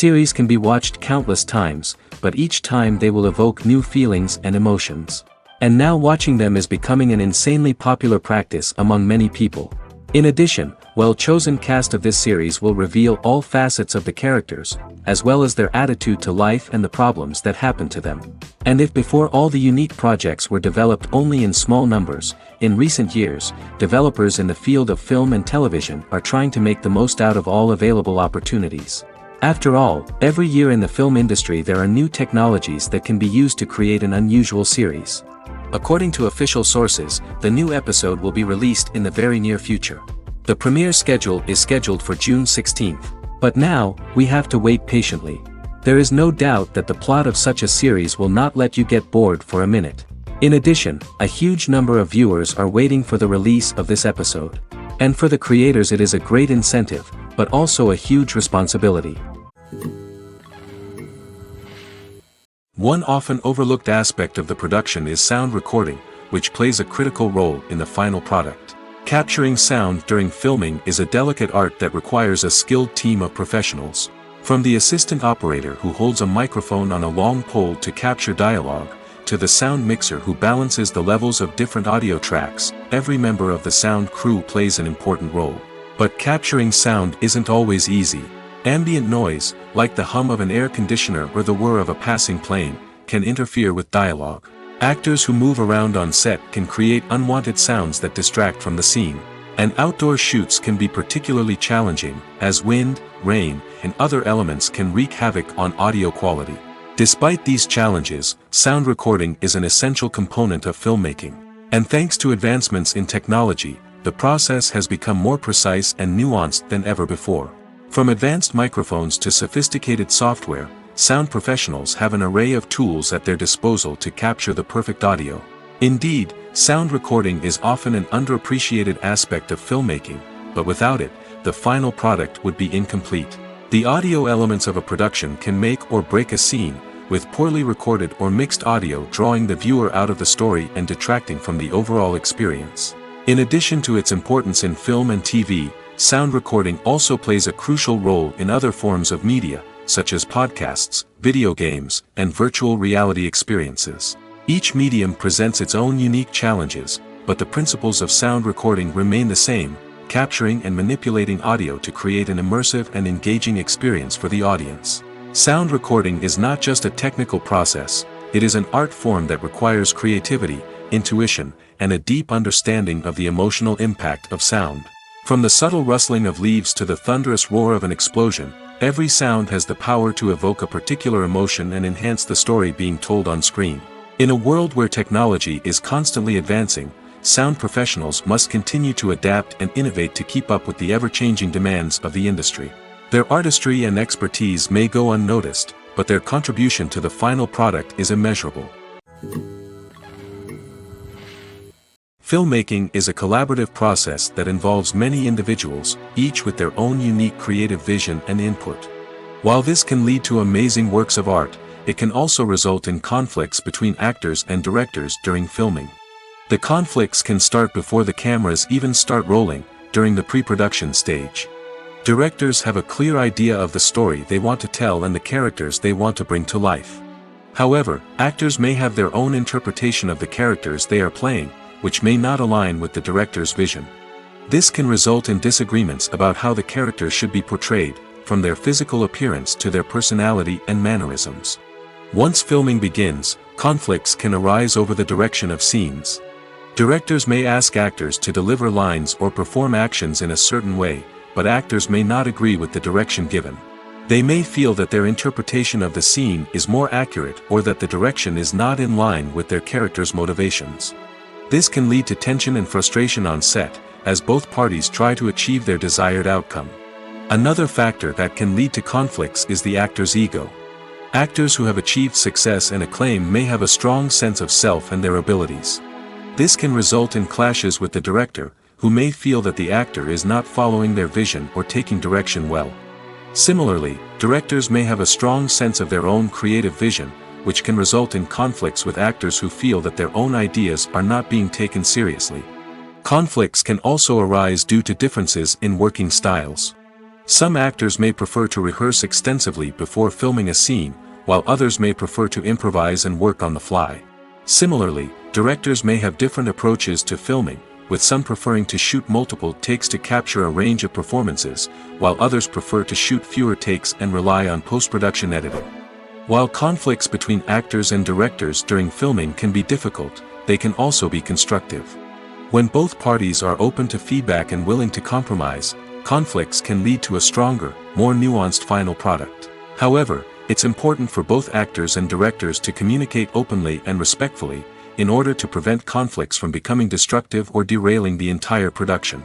Series can be watched countless times, but each time they will evoke new feelings and emotions. And now watching them is becoming an insanely popular practice among many people. In addition, well-chosen cast of this series will reveal all facets of the characters, as well as their attitude to life and the problems that happen to them. And if before all the unique projects were developed only in small numbers, in recent years, developers in the field of film and television are trying to make the most out of all available opportunities. After all, every year in the film industry there are new technologies that can be used to create an unusual series. According to official sources, the new episode will be released in the very near future. The premiere schedule is scheduled for June 16th. But now, we have to wait patiently. There is no doubt that the plot of such a series will not let you get bored for a minute. In addition, a huge number of viewers are waiting for the release of this episode. And for the creators it is a great incentive, but also a huge responsibility. One often overlooked aspect of the production is sound recording, which plays a critical role in the final product. Capturing sound during filming is a delicate art that requires a skilled team of professionals. From the assistant operator who holds a microphone on a long pole to capture dialogue, to the sound mixer who balances the levels of different audio tracks, every member of the sound crew plays an important role. But capturing sound isn't always easy. Ambient noise, like the hum of an air conditioner or the whir of a passing plane, can interfere with dialogue. Actors who move around on set can create unwanted sounds that distract from the scene. And outdoor shoots can be particularly challenging, as wind, rain, and other elements can wreak havoc on audio quality. Despite these challenges, sound recording is an essential component of filmmaking. And thanks to advancements in technology, the process has become more precise and nuanced than ever before. From advanced microphones to sophisticated software, sound professionals have an array of tools at their disposal to capture the perfect audio. Indeed, sound recording is often an underappreciated aspect of filmmaking, but without it, the final product would be incomplete. The audio elements of a production can make or break a scene, with poorly recorded or mixed audio drawing the viewer out of the story and detracting from the overall experience. In addition to its importance in film and TV, sound recording also plays a crucial role in other forms of media, such as podcasts, video games, and virtual reality experiences. Each medium presents its own unique challenges, but the principles of sound recording remain the same, capturing and manipulating audio to create an immersive and engaging experience for the audience. Sound recording is not just a technical process, it is an art form that requires creativity, intuition, and a deep understanding of the emotional impact of sound. From the subtle rustling of leaves to the thunderous roar of an explosion, every sound has the power to evoke a particular emotion and enhance the story being told on screen. In a world where technology is constantly advancing, sound professionals must continue to adapt and innovate to keep up with the ever-changing demands of the industry. Their artistry and expertise may go unnoticed, but their contribution to the final product is immeasurable. Filmmaking is a collaborative process that involves many individuals, each with their own unique creative vision and input. While this can lead to amazing works of art, it can also result in conflicts between actors and directors during filming. The conflicts can start before the cameras even start rolling, during the pre-production stage. Directors have a clear idea of the story they want to tell and the characters they want to bring to life. However, actors may have their own interpretation of the characters they are playing, which may not align with the director's vision. This can result in disagreements about how the characters should be portrayed, from their physical appearance to their personality and mannerisms. Once filming begins, conflicts can arise over the direction of scenes. Directors may ask actors to deliver lines or perform actions in a certain way, but actors may not agree with the direction given. They may feel that their interpretation of the scene is more accurate or that the direction is not in line with their character's motivations. This can lead to tension and frustration on set, as both parties try to achieve their desired outcome. Another factor that can lead to conflicts is the actor's ego. Actors who have achieved success and acclaim may have a strong sense of self and their abilities. This can result in clashes with the director, who may feel that the actor is not following their vision or taking direction well. Similarly, directors may have a strong sense of their own creative vision, which can result in conflicts with actors who feel that their own ideas are not being taken seriously. Conflicts can also arise due to differences in working styles. Some actors may prefer to rehearse extensively before filming a scene, while others may prefer to improvise and work on the fly. Similarly, directors may have different approaches to filming, with some preferring to shoot multiple takes to capture a range of performances, while others prefer to shoot fewer takes and rely on post-production editing. While conflicts between actors and directors during filming can be difficult, they can also be constructive. When both parties are open to feedback and willing to compromise, conflicts can lead to a stronger, more nuanced final product. However, it's important for both actors and directors to communicate openly and respectfully, in order to prevent conflicts from becoming destructive or derailing the entire production.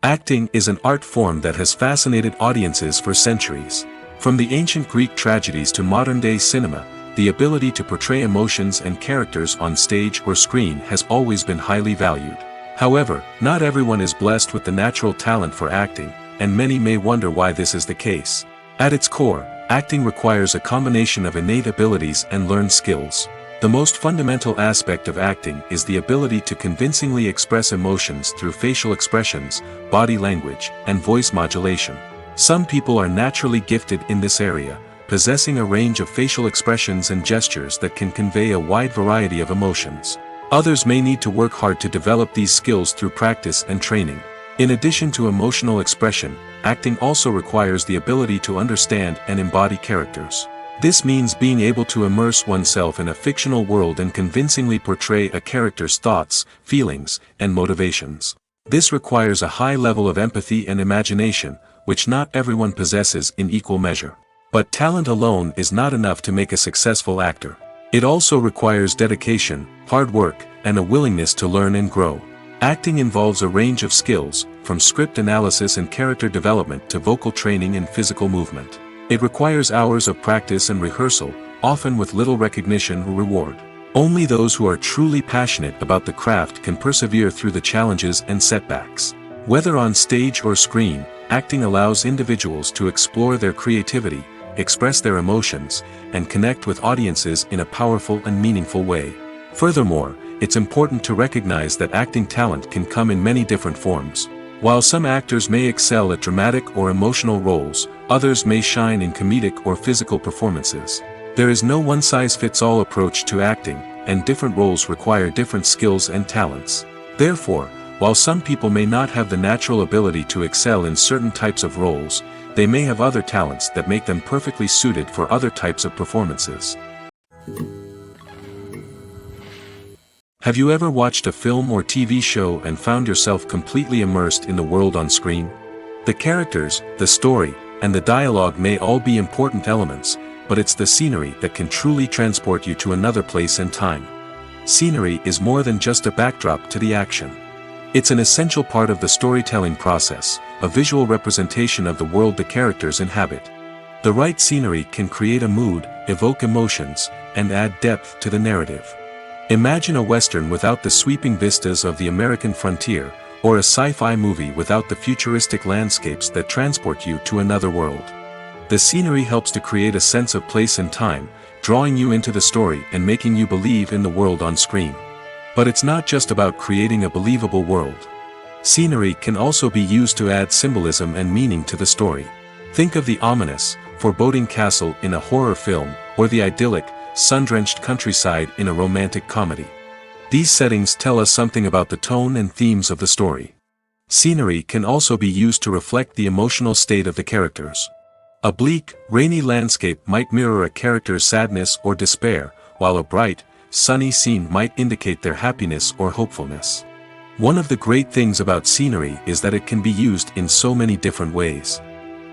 Acting is an art form that has fascinated audiences for centuries. From the ancient Greek tragedies to modern-day cinema, the ability to portray emotions and characters on stage or screen has always been highly valued. However, not everyone is blessed with the natural talent for acting, and many may wonder why this is the case. At its core, acting requires a combination of innate abilities and learned skills. The most fundamental aspect of acting is the ability to convincingly express emotions through facial expressions, body language, and voice modulation. Some people are naturally gifted in this area, possessing a range of facial expressions and gestures that can convey a wide variety of emotions. Others may need to work hard to develop these skills through practice and training. In addition to emotional expression, acting also requires the ability to understand and embody characters. This means being able to immerse oneself in a fictional world and convincingly portray a character's thoughts, feelings, and motivations. This requires a high level of empathy and imagination, which not everyone possesses in equal measure. But talent alone is not enough to make a successful actor. It also requires dedication, hard work, and a willingness to learn and grow. Acting involves a range of skills, from script analysis and character development to vocal training and physical movement. It requires hours of practice and rehearsal, often with little recognition or reward. Only those who are truly passionate about the craft can persevere through the challenges and setbacks. Whether on stage or screen, acting allows individuals to explore their creativity, express their emotions, and connect with audiences in a powerful and meaningful way. Furthermore, it's important to recognize that acting talent can come in many different forms. While some actors may excel at dramatic or emotional roles, others may shine in comedic or physical performances. There is no one-size-fits-all approach to acting, and different roles require different skills and talents. Therefore, while some people may not have the natural ability to excel in certain types of roles, they may have other talents that make them perfectly suited for other types of performances. Have you ever watched a film or TV show and found yourself completely immersed in the world on screen? The characters, the story, and the dialogue may all be important elements, but it's the scenery that can truly transport you to another place and time. Scenery is more than just a backdrop to the action. It's an essential part of the storytelling process, a visual representation of the world the characters inhabit. The right scenery can create a mood, evoke emotions, and add depth to the narrative. Imagine a Western without the sweeping vistas of the American frontier, or a sci-fi movie without the futuristic landscapes that transport you to another world. The scenery helps to create a sense of place and time, drawing you into the story and making you believe in the world on screen. But it's not just about creating a believable world. Scenery can also be used to add symbolism and meaning to the story. Think of the ominous, foreboding castle in a horror film, or the idyllic, sun-drenched countryside in a romantic comedy. These settings tell us something about the tone and themes of the story. Scenery can also be used to reflect the emotional state of the characters. A bleak, rainy landscape might mirror a character's sadness or despair, while a bright, sunny scene might indicate their happiness or hopefulness. One of the great things about scenery is that it can be used in so many different ways.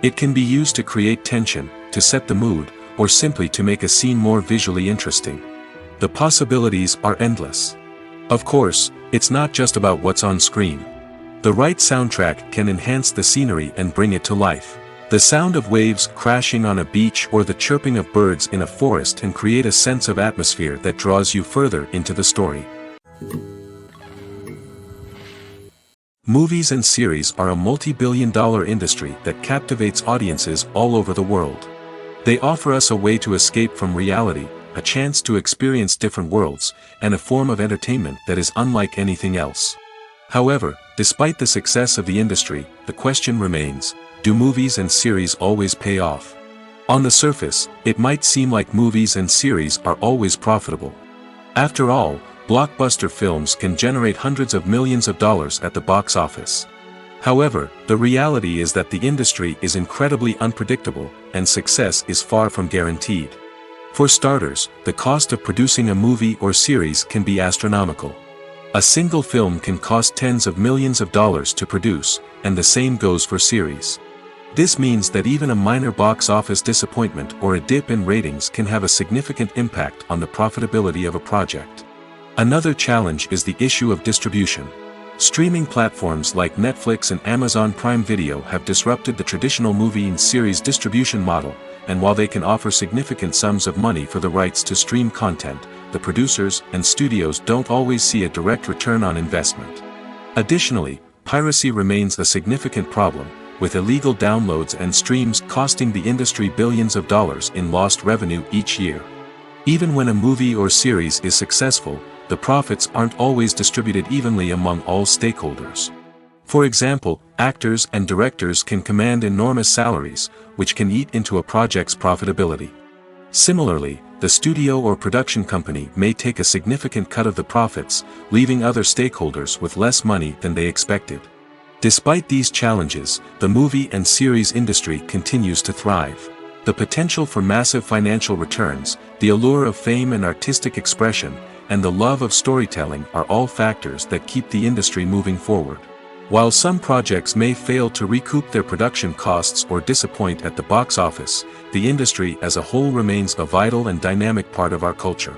It can be used to create tension, to set the mood, or simply to make a scene more visually interesting. The possibilities are endless. Of course, it's not just about what's on screen. The right soundtrack can enhance the scenery and bring it to life. The sound of waves crashing on a beach or the chirping of birds in a forest can create a sense of atmosphere that draws you further into the story. Movies and series are a multi-billion-dollar industry that captivates audiences all over the world. They offer us a way to escape from reality, a chance to experience different worlds, and a form of entertainment that is unlike anything else. However, despite the success of the industry, the question remains, do movies and series always pay off? On the surface, it might seem like movies and series are always profitable. After all, blockbuster films can generate hundreds of millions of dollars at the box office. However, the reality is that the industry is incredibly unpredictable, and success is far from guaranteed. For starters, the cost of producing a movie or series can be astronomical. A single film can cost tens of millions of dollars to produce, and the same goes for series. This means that even a minor box office disappointment or a dip in ratings can have a significant impact on the profitability of a project. Another challenge is the issue of distribution. Streaming platforms like Netflix and Amazon Prime Video have disrupted the traditional movie and series distribution model, and while they can offer significant sums of money for the rights to stream content, the producers and studios don't always see a direct return on investment. Additionally, piracy remains a significant problem, with illegal downloads and streams costing the industry billions of dollars in lost revenue each year. Even when a movie or series is successful, the profits aren't always distributed evenly among all stakeholders. For example, actors and directors can command enormous salaries, which can eat into a project's profitability. Similarly, the studio or production company may take a significant cut of the profits, leaving other stakeholders with less money than they expected. Despite these challenges, the movie and series industry continues to thrive. The potential for massive financial returns, the allure of fame and artistic expression, and the love of storytelling are all factors that keep the industry moving forward. While some projects may fail to recoup their production costs or disappoint at the box office, the industry as a whole remains a vital and dynamic part of our culture.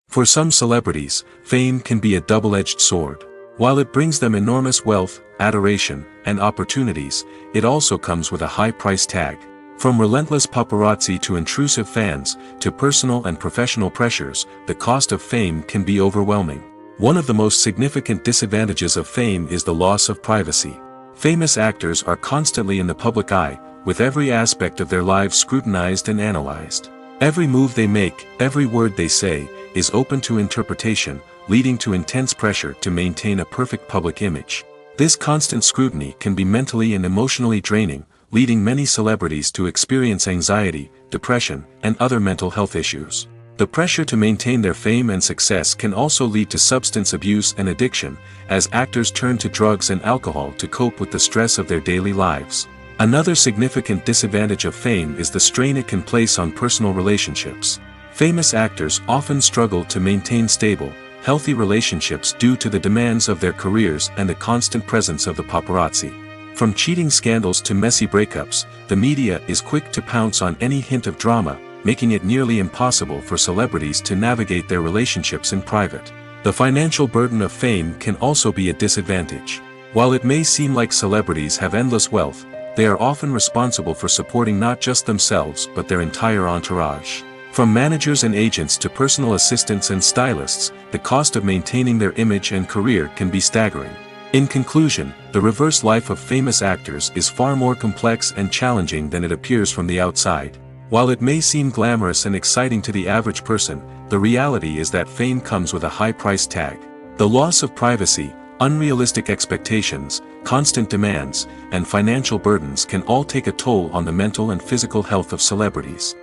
For some celebrities, fame can be a double-edged sword. While it brings them enormous wealth, adoration, and opportunities, it also comes with a high price tag. From relentless paparazzi to intrusive fans, to personal and professional pressures, the cost of fame can be overwhelming. One of the most significant disadvantages of fame is the loss of privacy. Famous actors are constantly in the public eye, with every aspect of their lives scrutinized and analyzed. Every move they make, every word they say, is open to interpretation, leading to intense pressure to maintain a perfect public image. This constant scrutiny can be mentally and emotionally draining, leading many celebrities to experience anxiety, depression, and other mental health issues. The pressure to maintain their fame and success can also lead to substance abuse and addiction, as actors turn to drugs and alcohol to cope with the stress of their daily lives. Another significant disadvantage of fame is the strain it can place on personal relationships. Famous actors often struggle to maintain stable, healthy relationships due to the demands of their careers and the constant presence of the paparazzi. From cheating scandals to messy breakups, the media is quick to pounce on any hint of drama, making it nearly impossible for celebrities to navigate their relationships in private. The financial burden of fame can also be a disadvantage. While it may seem like celebrities have endless wealth, they are often responsible for supporting not just themselves but their entire entourage. From managers and agents to personal assistants and stylists, the cost of maintaining their image and career can be staggering. In conclusion, the reverse life of famous actors is far more complex and challenging than it appears from the outside. While it may seem glamorous and exciting to the average person, the reality is that fame comes with a high price tag. The loss of privacy, unrealistic expectations, constant demands, and financial burdens can all take a toll on the mental and physical health of celebrities.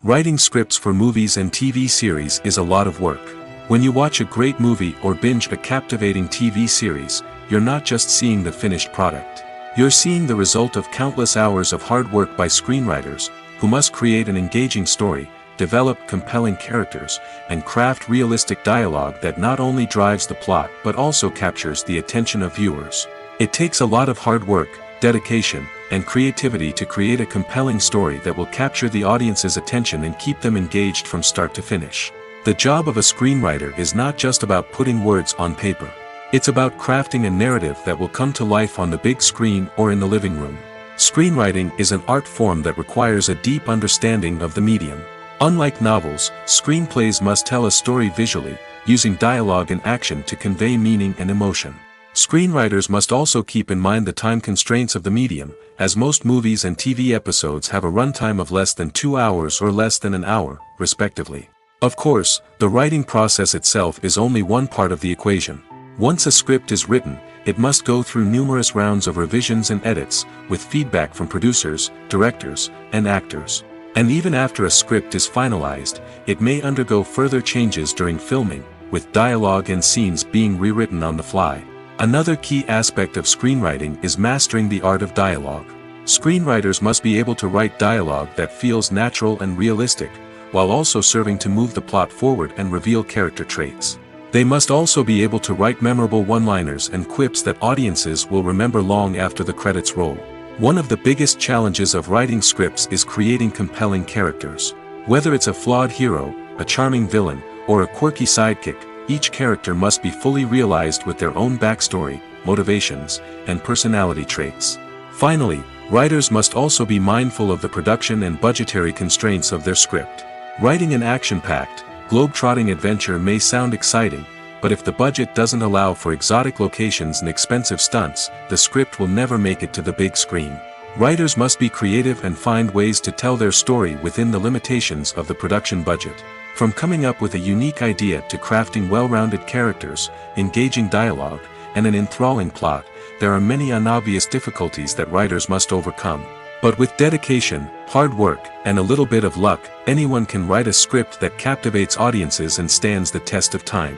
Writing scripts for movies and TV series is a lot of work. When you watch a great movie or binge a captivating TV series, you're not just seeing the finished product. You're seeing the result of countless hours of hard work by screenwriters, who must create an engaging story, develop compelling characters, and craft realistic dialogue that not only drives the plot but also captures the attention of viewers. It takes a lot of hard work, dedication, and creativity to create a compelling story that will capture the audience's attention and keep them engaged from start to finish. The job of a screenwriter is not just about putting words on paper. It's about crafting a narrative that will come to life on the big screen or in the living room. Screenwriting is an art form that requires a deep understanding of the medium. Unlike novels, screenplays must tell a story visually, using dialogue and action to convey meaning and emotion. Screenwriters must also keep in mind the time constraints of the medium, as most movies and TV episodes have a runtime of less than 2 hours or less than an hour, respectively. Of course, the writing process itself is only one part of the equation. Once a script is written, it must go through numerous rounds of revisions and edits, with feedback from producers, directors, and actors. And even after a script is finalized, it may undergo further changes during filming, with dialogue and scenes being rewritten on the fly. Another key aspect of screenwriting is mastering the art of dialogue. Screenwriters must be able to write dialogue that feels natural and realistic, while also serving to move the plot forward and reveal character traits. They must also be able to write memorable one-liners and quips that audiences will remember long after the credits roll. One of the biggest challenges of writing scripts is creating compelling characters. Whether it's a flawed hero, a charming villain, or a quirky sidekick, each character must be fully realized with their own backstory, motivations, and personality traits. Finally, writers must also be mindful of the production and budgetary constraints of their script. Writing an action-packed, globe-trotting adventure may sound exciting, but if the budget doesn't allow for exotic locations and expensive stunts, the script will never make it to the big screen. Writers must be creative and find ways to tell their story within the limitations of the production budget. From coming up with a unique idea to crafting well-rounded characters, engaging dialogue, and an enthralling plot, there are many unobvious difficulties that writers must overcome. But with dedication, hard work, and a little bit of luck, anyone can write a script that captivates audiences and stands the test of time.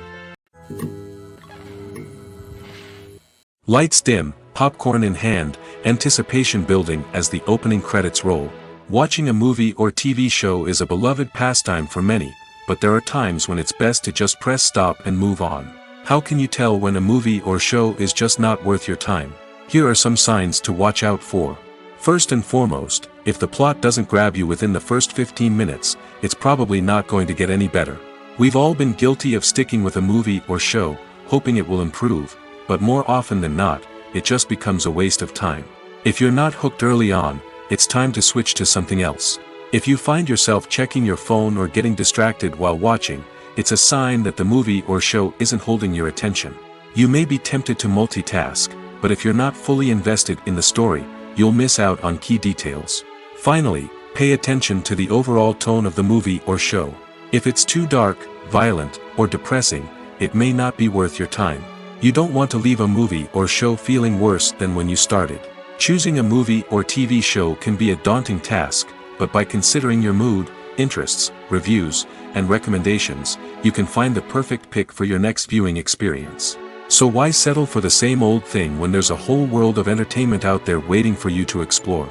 Lights dim, popcorn in hand, anticipation building as the opening credits roll. Watching a movie or TV show is a beloved pastime for many, but there are times when it's best to just press stop and move on. How can you tell when a movie or show is just not worth your time? Here are some signs to watch out for. First and foremost, if the plot doesn't grab you within the first 15 minutes, it's probably not going to get any better. We've all been guilty of sticking with a movie or show, hoping it will improve, but more often than not, it just becomes a waste of time. If you're not hooked early on, it's time to switch to something else. If you find yourself checking your phone or getting distracted while watching, it's a sign that the movie or show isn't holding your attention. You may be tempted to multitask, but if you're not fully invested in the story, you'll miss out on key details. Finally, pay attention to the overall tone of the movie or show. If it's too dark, violent, or depressing, it may not be worth your time. You don't want to leave a movie or show feeling worse than when you started. Choosing a movie or TV show can be a daunting task, but by considering your mood, interests, reviews, and recommendations, you can find the perfect pick for your next viewing experience. So why settle for the same old thing when there's a whole world of entertainment out there waiting for you to explore?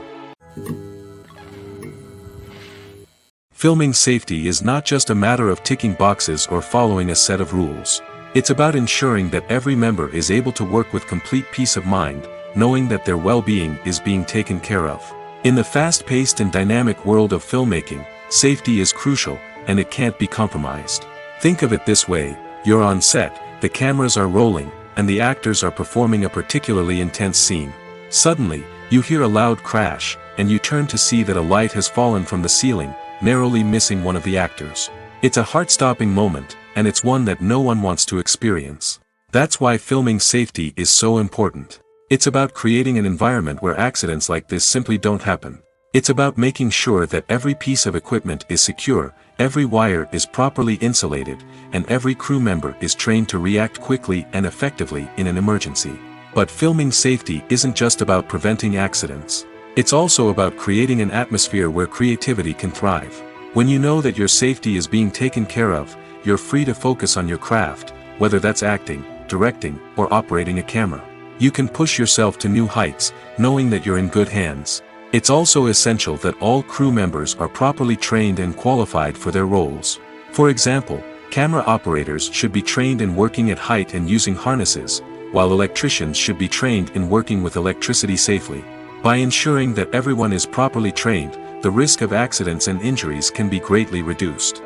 Filming safety is not just a matter of ticking boxes or following a set of rules. It's about ensuring that every member is able to work with complete peace of mind, knowing that their well-being is being taken care of. In the fast-paced and dynamic world of filmmaking, safety is crucial, and it can't be compromised. Think of it this way: you're on set, the cameras are rolling, and the actors are performing a particularly intense scene. Suddenly, you hear a loud crash, and you turn to see that a light has fallen from the ceiling, narrowly missing one of the actors. It's a heart-stopping moment, and it's one that no one wants to experience. That's why filming safety is so important. It's about creating an environment where accidents like this simply don't happen. It's about making sure that every piece of equipment is secure, every wire is properly insulated, and every crew member is trained to react quickly and effectively in an emergency. But filming safety isn't just about preventing accidents. It's also about creating an atmosphere where creativity can thrive. When you know that your safety is being taken care of, you're free to focus on your craft, whether that's acting, directing, or operating a camera. You can push yourself to new heights, knowing that you're in good hands. It's also essential that all crew members are properly trained and qualified for their roles. For example, camera operators should be trained in working at height and using harnesses, while electricians should be trained in working with electricity safely. By ensuring that everyone is properly trained, the risk of accidents and injuries can be greatly reduced.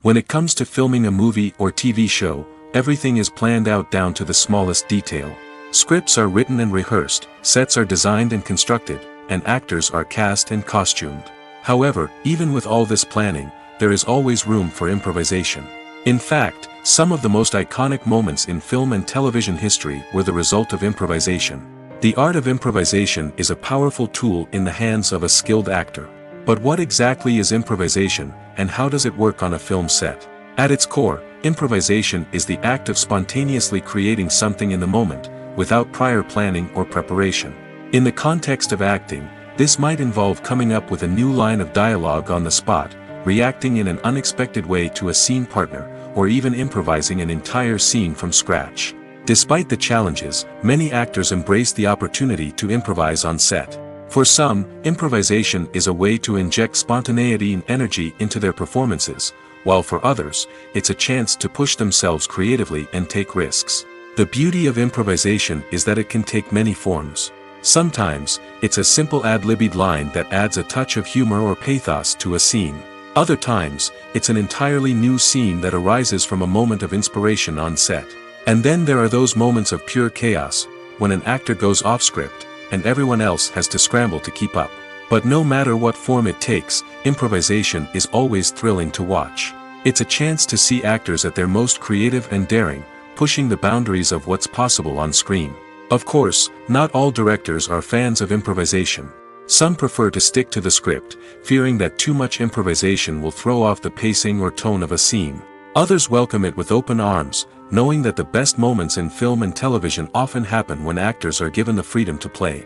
When it comes to filming a movie or TV show, everything is planned out down to the smallest detail. Scripts are written and rehearsed, sets are designed and constructed, and actors are cast and costumed. However, even with all this planning, there is always room for improvisation. In fact, some of the most iconic moments in film and television history were the result of improvisation. The art of improvisation is a powerful tool in the hands of a skilled actor. But what exactly is improvisation, and how does it work on a film set? At its core, improvisation is the act of spontaneously creating something in the moment, without prior planning or preparation. In the context of acting, this might involve coming up with a new line of dialogue on the spot, reacting in an unexpected way to a scene partner, or even improvising an entire scene from scratch. Despite the challenges, many actors embrace the opportunity to improvise on set. For some, improvisation is a way to inject spontaneity and energy into their performances, while for others, it's a chance to push themselves creatively and take risks. The beauty of improvisation is that it can take many forms. Sometimes, it's a simple ad-libbed line that adds a touch of humor or pathos to a scene. Other times, it's an entirely new scene that arises from a moment of inspiration on set. And then there are those moments of pure chaos, when an actor goes off script, and everyone else has to scramble to keep up. But no matter what form it takes, improvisation is always thrilling to watch. It's a chance to see actors at their most creative and daring, pushing the boundaries of what's possible on screen. Of course, not all directors are fans of improvisation. Some prefer to stick to the script, fearing that too much improvisation will throw off the pacing or tone of a scene. Others welcome it with open arms, knowing that the best moments in film and television often happen when actors are given the freedom to play.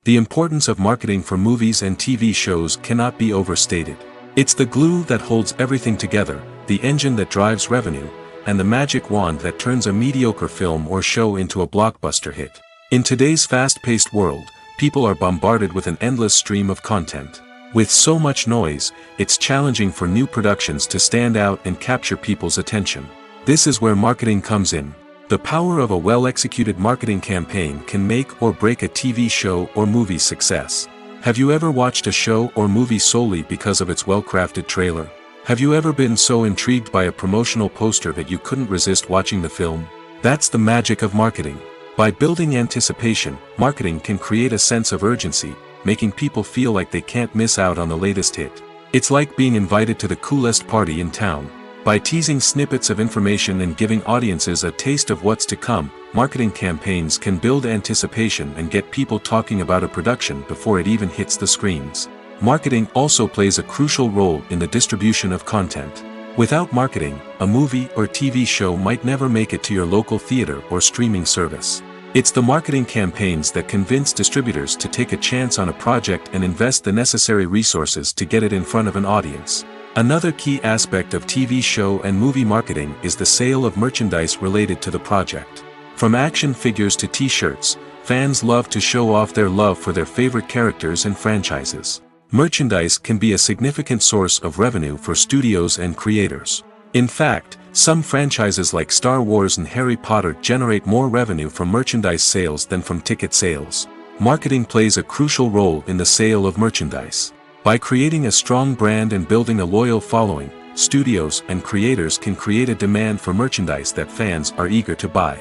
The importance of marketing for movies and TV shows cannot be overstated. It's the glue that holds everything together, the engine that drives revenue, and the magic wand that turns a mediocre film or show into a blockbuster hit. In today's fast-paced world, people are bombarded with an endless stream of content. With so much noise, it's challenging for new productions to stand out and capture people's attention. This is where marketing comes in. The power of a well-executed marketing campaign can make or break a TV show or movie's success. Have you ever watched a show or movie solely because of its well-crafted trailer? Have you ever been so intrigued by a promotional poster that you couldn't resist watching the film? That's the magic of marketing. By building anticipation, marketing can create a sense of urgency, making people feel like they can't miss out on the latest hit. It's like being invited to the coolest party in town. By teasing snippets of information and giving audiences a taste of what's to come, marketing campaigns can build anticipation and get people talking about a production before it even hits the screens. Marketing also plays a crucial role in the distribution of content. Without marketing, a movie or TV show might never make it to your local theater or streaming service. It's the marketing campaigns that convince distributors to take a chance on a project and invest the necessary resources to get it in front of an audience. Another key aspect of TV show and movie marketing is the sale of merchandise related to the project. From action figures to t-shirts, fans love to show off their love for their favorite characters and franchises. Merchandise can be a significant source of revenue for studios and creators. In fact, some franchises like Star Wars and Harry Potter generate more revenue from merchandise sales than from ticket sales. Marketing plays a crucial role in the sale of merchandise. By creating a strong brand and building a loyal following, studios and creators can create a demand for merchandise that fans are eager to buy.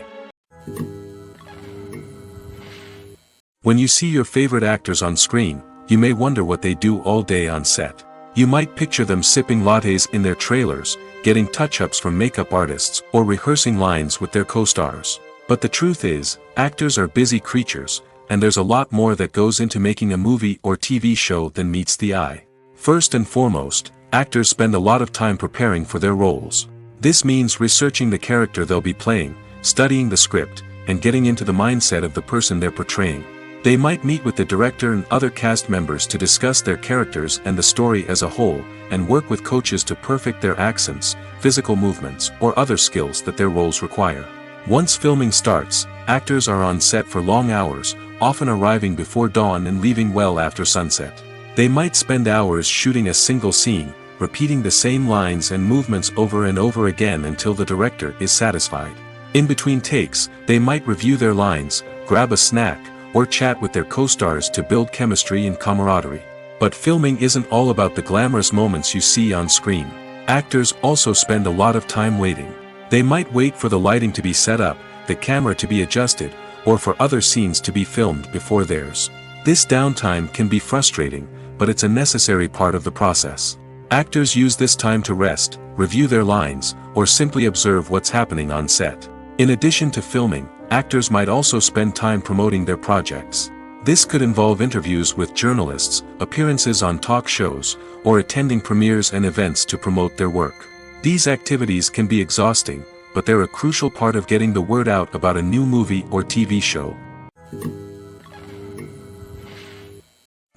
When you see your favorite actors on screen, you may wonder what they do all day on set. You might picture them sipping lattes in their trailers, getting touch-ups from makeup artists, or rehearsing lines with their co-stars. But the truth is, actors are busy creatures, and there's a lot more that goes into making a movie or TV show than meets the eye. First and foremost, actors spend a lot of time preparing for their roles. This means researching the character they'll be playing, studying the script, and getting into the mindset of the person they're portraying. They might meet with the director and other cast members to discuss their characters and the story as a whole, and work with coaches to perfect their accents, physical movements, or other skills that their roles require. Once filming starts, actors are on set for long hours, often arriving before dawn and leaving well after sunset. They might spend hours shooting a single scene, repeating the same lines and movements over and over again until the director is satisfied. In between takes, they might review their lines, grab a snack, or chat with their co-stars to build chemistry and camaraderie. But filming isn't all about the glamorous moments you see on screen. Actors also spend a lot of time waiting. They might wait for the lighting to be set up, the camera to be adjusted, or for other scenes to be filmed before theirs. This downtime can be frustrating, but it's a necessary part of the process. Actors use this time to rest, review their lines, or simply observe what's happening on set. In addition to filming, actors might also spend time promoting their projects. This could involve interviews with journalists, appearances on talk shows, or attending premieres and events to promote their work. These activities can be exhausting, but they're a crucial part of getting the word out about a new movie or TV show.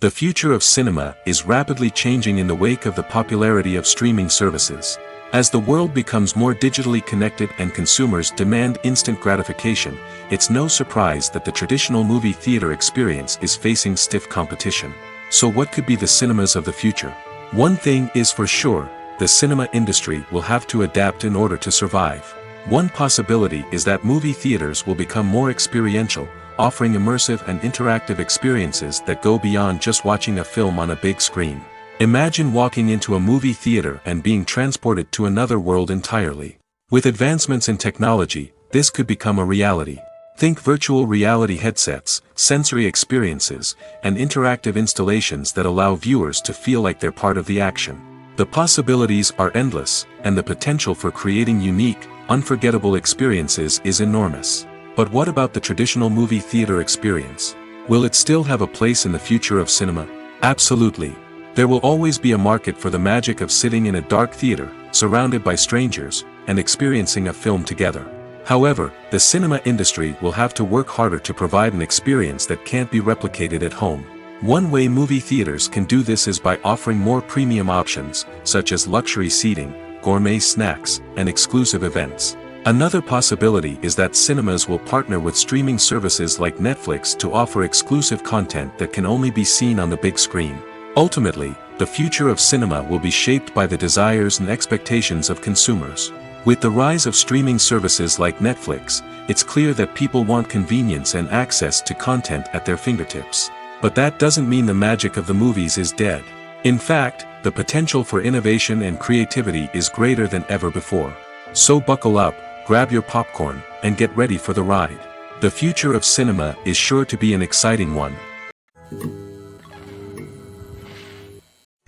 The future of cinema is rapidly changing in the wake of the popularity of streaming services. As the world becomes more digitally connected and consumers demand instant gratification, it's no surprise that the traditional movie theater experience is facing stiff competition. So what could be the cinemas of the future? One thing is for sure, the cinema industry will have to adapt in order to survive. One possibility is that movie theaters will become more experiential, offering immersive and interactive experiences that go beyond just watching a film on a big screen. Imagine walking into a movie theater and being transported to another world entirely. With advancements in technology, this could become a reality. Think virtual reality headsets, sensory experiences, and interactive installations that allow viewers to feel like they're part of the action. The possibilities are endless, and the potential for creating unique, unforgettable experiences is enormous. But what about the traditional movie theater experience? Will it still have a place in the future of cinema? Absolutely. There will always be a market for the magic of sitting in a dark theater, surrounded by strangers, and experiencing a film together. However, the cinema industry will have to work harder to provide an experience that can't be replicated at home. One way movie theaters can do this is by offering more premium options, such as luxury seating, gourmet snacks, and exclusive events. Another possibility is that cinemas will partner with streaming services like Netflix to offer exclusive content that can only be seen on the big screen. Ultimately, the future of cinema will be shaped by the desires and expectations of consumers. With the rise of streaming services like Netflix, it's clear that people want convenience and access to content at their fingertips. But that doesn't mean the magic of the movies is dead. In fact, the potential for innovation and creativity is greater than ever before. So buckle up, grab your popcorn, and get ready for the ride. The future of cinema is sure to be an exciting one.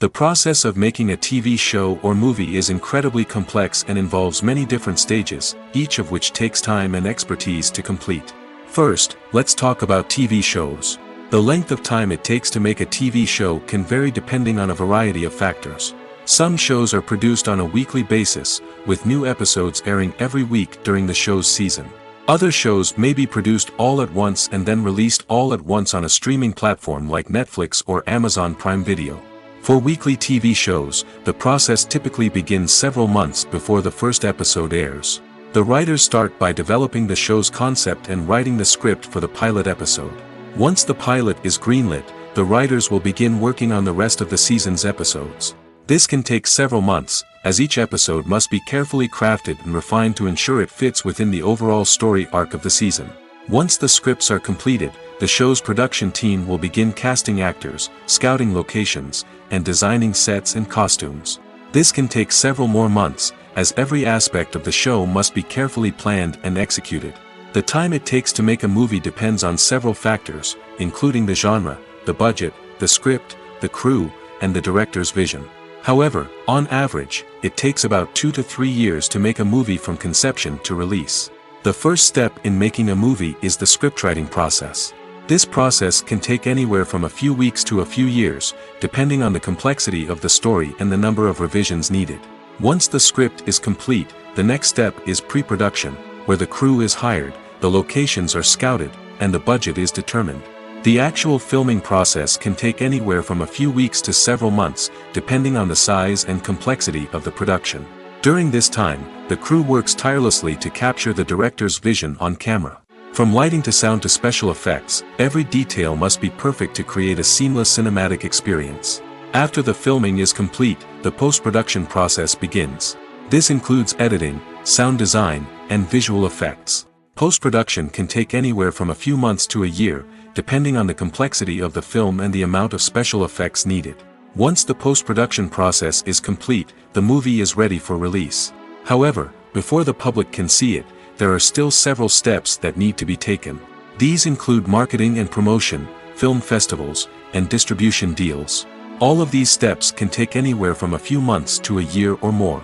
The process of making a TV show or movie is incredibly complex and involves many different stages, each of which takes time and expertise to complete. First, let's talk about TV shows. The length of time it takes to make a TV show can vary depending on a variety of factors. Some shows are produced on a weekly basis, with new episodes airing every week during the show's season. Other shows may be produced all at once and then released all at once on a streaming platform like Netflix or Amazon Prime Video. For weekly TV shows, the process typically begins several months before the first episode airs. The writers start by developing the show's concept and writing the script for the pilot episode. Once the pilot is greenlit, the writers will begin working on the rest of the season's episodes. This can take several months, as each episode must be carefully crafted and refined to ensure it fits within the overall story arc of the season. Once the scripts are completed, the show's production team will begin casting actors, scouting locations, and designing sets and costumes. This can take several more months, as every aspect of the show must be carefully planned and executed. The time it takes to make a movie depends on several factors, including the genre, the budget, the script, the crew, and the director's vision. However, on average, it takes about 2 to 3 years to make a movie from conception to release. The first step in making a movie is the scriptwriting process. This process can take anywhere from a few weeks to a few years, depending on the complexity of the story and the number of revisions needed. Once the script is complete, the next step is pre-production, where the crew is hired, the locations are scouted, and the budget is determined. The actual filming process can take anywhere from a few weeks to several months, depending on the size and complexity of the production. During this time, the crew works tirelessly to capture the director's vision on camera. From lighting to sound to special effects, every detail must be perfect to create a seamless cinematic experience. After the filming is complete, the post-production process begins. This includes editing, sound design, and visual effects. Post-production can take anywhere from a few months to a year, depending on the complexity of the film and the amount of special effects needed. Once the post-production process is complete, the movie is ready for release. However, before the public can see it, there are still several steps that need to be taken. These include marketing and promotion, film festivals, and distribution deals. All of these steps can take anywhere from a few months to a year or more.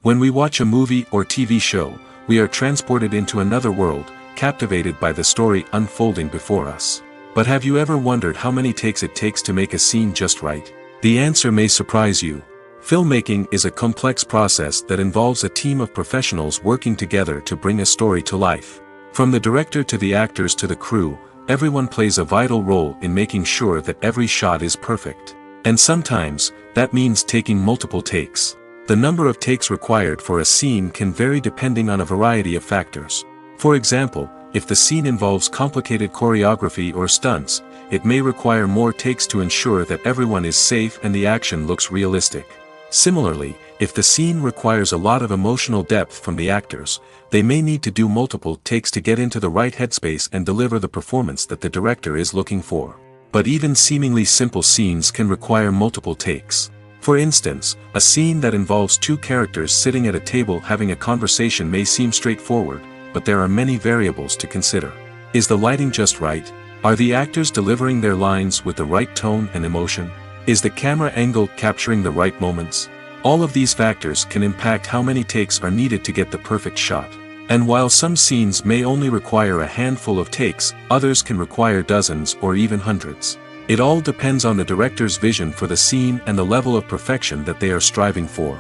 When we watch a movie or TV show, we are transported into another world, captivated by the story unfolding before us. But have you ever wondered how many takes it takes to make a scene just right? The answer may surprise you. Filmmaking is a complex process that involves a team of professionals working together to bring a story to life. From the director to the actors to the crew, everyone plays a vital role in making sure that every shot is perfect. And sometimes, that means taking multiple takes. The number of takes required for a scene can vary depending on a variety of factors. For example, if the scene involves complicated choreography or stunts, it may require more takes to ensure that everyone is safe and the action looks realistic. Similarly, if the scene requires a lot of emotional depth from the actors, they may need to do multiple takes to get into the right headspace and deliver the performance that the director is looking for. But even seemingly simple scenes can require multiple takes. For instance, a scene that involves two characters sitting at a table having a conversation may seem straightforward, but there are many variables to consider. Is the lighting just right? Are the actors delivering their lines with the right tone and emotion? Is the camera angle capturing the right moments? All of these factors can impact how many takes are needed to get the perfect shot. And while some scenes may only require a handful of takes, others can require dozens or even hundreds. It all depends on the director's vision for the scene and the level of perfection that they are striving for.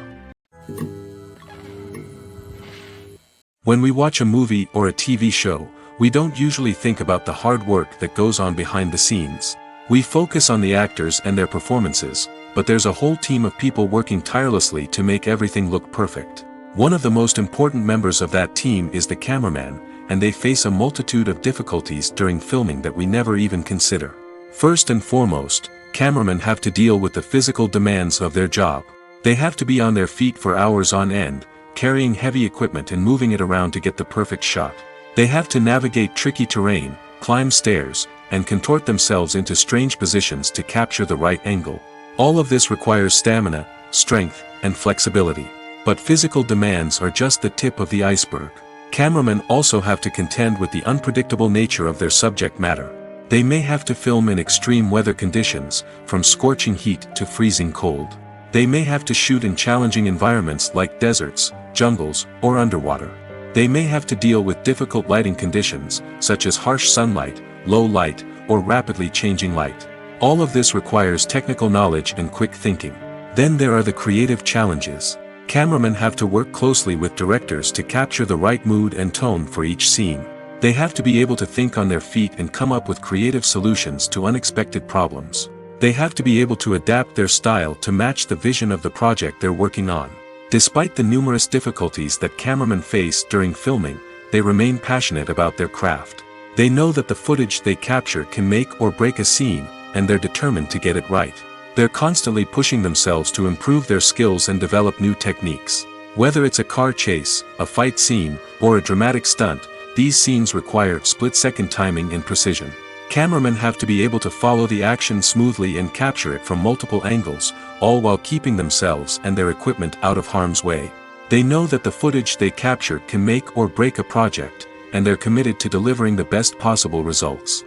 When we watch a movie or a TV show, we don't usually think about the hard work that goes on behind the scenes. We focus on the actors and their performances, but there's a whole team of people working tirelessly to make everything look perfect. One of the most important members of that team is the cameraman, and they face a multitude of difficulties during filming that we never even consider. First and foremost, cameramen have to deal with the physical demands of their job. They have to be on their feet for hours on end, carrying heavy equipment and moving it around to get the perfect shot. They have to navigate tricky terrain, climb stairs, and contort themselves into strange positions to capture the right angle. All of this requires stamina, strength, and flexibility. But physical demands are just the tip of the iceberg. Cameramen also have to contend with the unpredictable nature of their subject matter. They may have to film in extreme weather conditions, from scorching heat to freezing cold. They may have to shoot in challenging environments like deserts, jungles, or underwater. They may have to deal with difficult lighting conditions, such as harsh sunlight, low light, or rapidly changing light. All of this requires technical knowledge and quick thinking. Then there are the creative challenges. Cameramen have to work closely with directors to capture the right mood and tone for each scene. They have to be able to think on their feet and come up with creative solutions to unexpected problems. They have to be able to adapt their style to match the vision of the project they're working on. Despite the numerous difficulties that cameramen face during filming, they remain passionate about their craft. They know that the footage they capture can make or break a scene, and they're determined to get it right. They're constantly pushing themselves to improve their skills and develop new techniques. Whether it's a car chase, a fight scene, or a dramatic stunt, these scenes require split-second timing and precision. Cameramen have to be able to follow the action smoothly and capture it from multiple angles, all while keeping themselves and their equipment out of harm's way. They know that the footage they capture can make or break a project, and they're committed to delivering the best possible results.